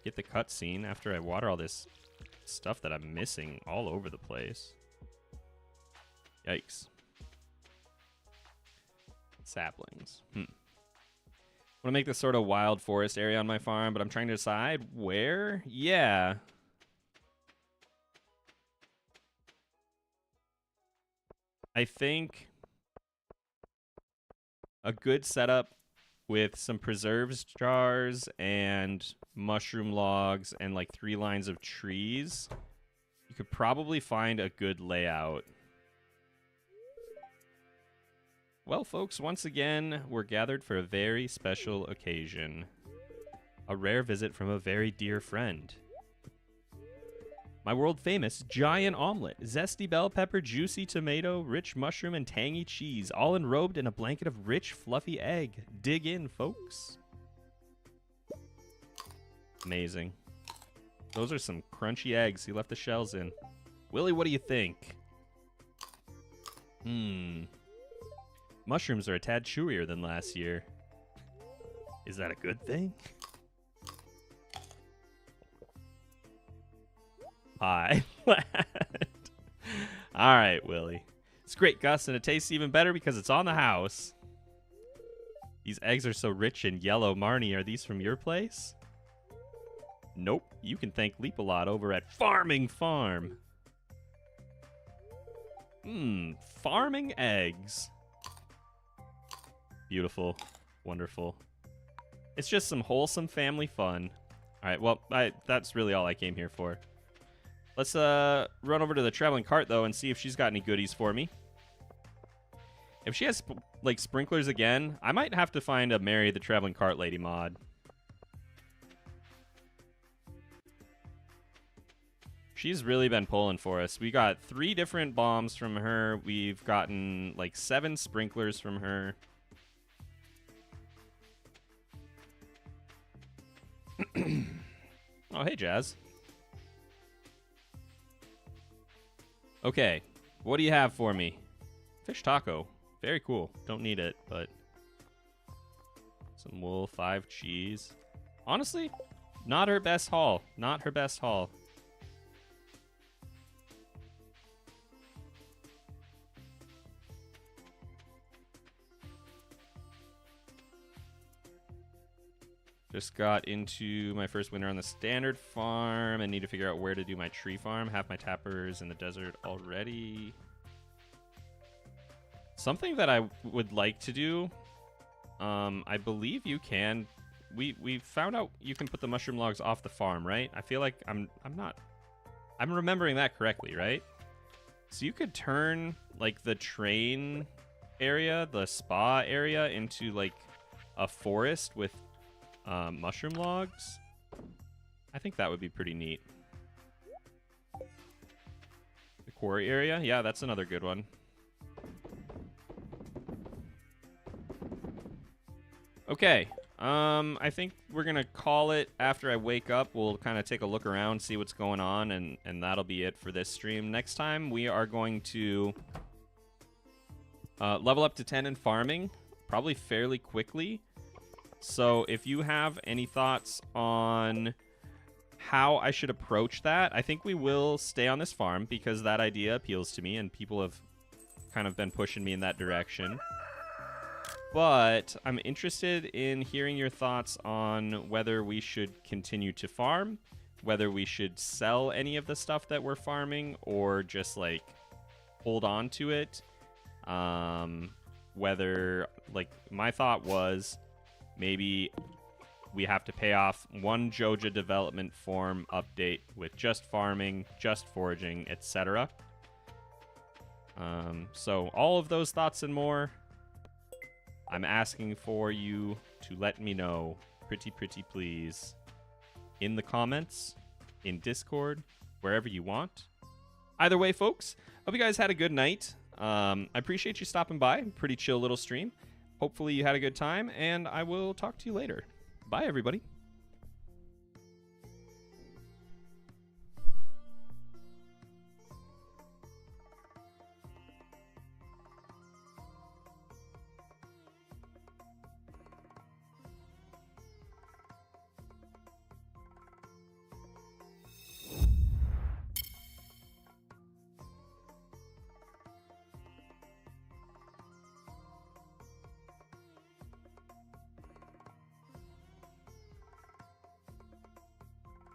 get the cutscene after I water all this stuff that I'm missing all over the place. Yikes. Saplings. I want to make this sort of wild forest area on my farm, but I'm trying to decide where. Yeah. I think a good setup with some preserves jars and mushroom logs and like 3 lines of trees, you could probably find a good layout. Well, folks, once again, we're gathered for a very special occasion. A rare visit from a very dear friend. My world-famous giant omelet, zesty bell pepper, juicy tomato, rich mushroom, and tangy cheese, all enrobed in a blanket of rich, fluffy egg. Dig in, folks. Amazing. Those are some crunchy eggs he left the shells in. Willie, what do you think? Mushrooms are a tad chewier than last year. Is that a good thing? Hi. Alright, Willie. It's great, Gus, and it tastes even better because it's on the house. These eggs are so rich and yellow. Marnie, are these from your place? Nope. You can thank Leap-A-Lot over at Farming Farm. Farming eggs. Beautiful. Wonderful. It's just some wholesome family fun. Alright, well, that's really all I came here for. Let's run over to the traveling cart, though, and see if she's got any goodies for me. If she has, like, sprinklers again, I might have to find a Marry the Traveling Cart Lady mod. She's really been pulling for us. We got 3 different bombs from her. We've gotten, like, 7 sprinklers from her. Oh, hey, Jazz. Okay, what do you have for me? Fish taco. Very cool. Don't need it, but... some wool, 5 cheese. Honestly, not her best haul. Not her best haul. Just got into my first winter on the standard farm and need to figure out where to do my tree farm. Have my tappers in the desert already. Something that I would like to do, I believe you can. We found out you can put the mushroom logs off the farm, right? I feel like I'm remembering that correctly, right? So you could turn like the train area, the spa area, into like a forest with mushroom logs. I think that would be pretty neat. The quarry area? Yeah, that's another good one. Okay. I think we're going to call it after I wake up. We'll kind of take a look around, see what's going on, and that'll be it for this stream. Next time, we are going to level up to 10 in farming, probably fairly quickly. So if you have any thoughts on how I should approach that, I think we will stay on this farm because that idea appeals to me and people have kind of been pushing me in that direction. But I'm interested in hearing your thoughts on whether we should continue to farm, whether we should sell any of the stuff that we're farming or just like hold on to it. Whether, like, my thought was maybe we have to pay off one Joja development form update with just farming, just foraging, etc. So all of those thoughts and more, I'm asking for you to let me know, pretty please, in the comments, in Discord, wherever you want. Either way, folks, hope you guys had a good night. I appreciate you stopping by. Pretty chill little stream. Hopefully you had a good time, and I will talk to you later. Bye, everybody.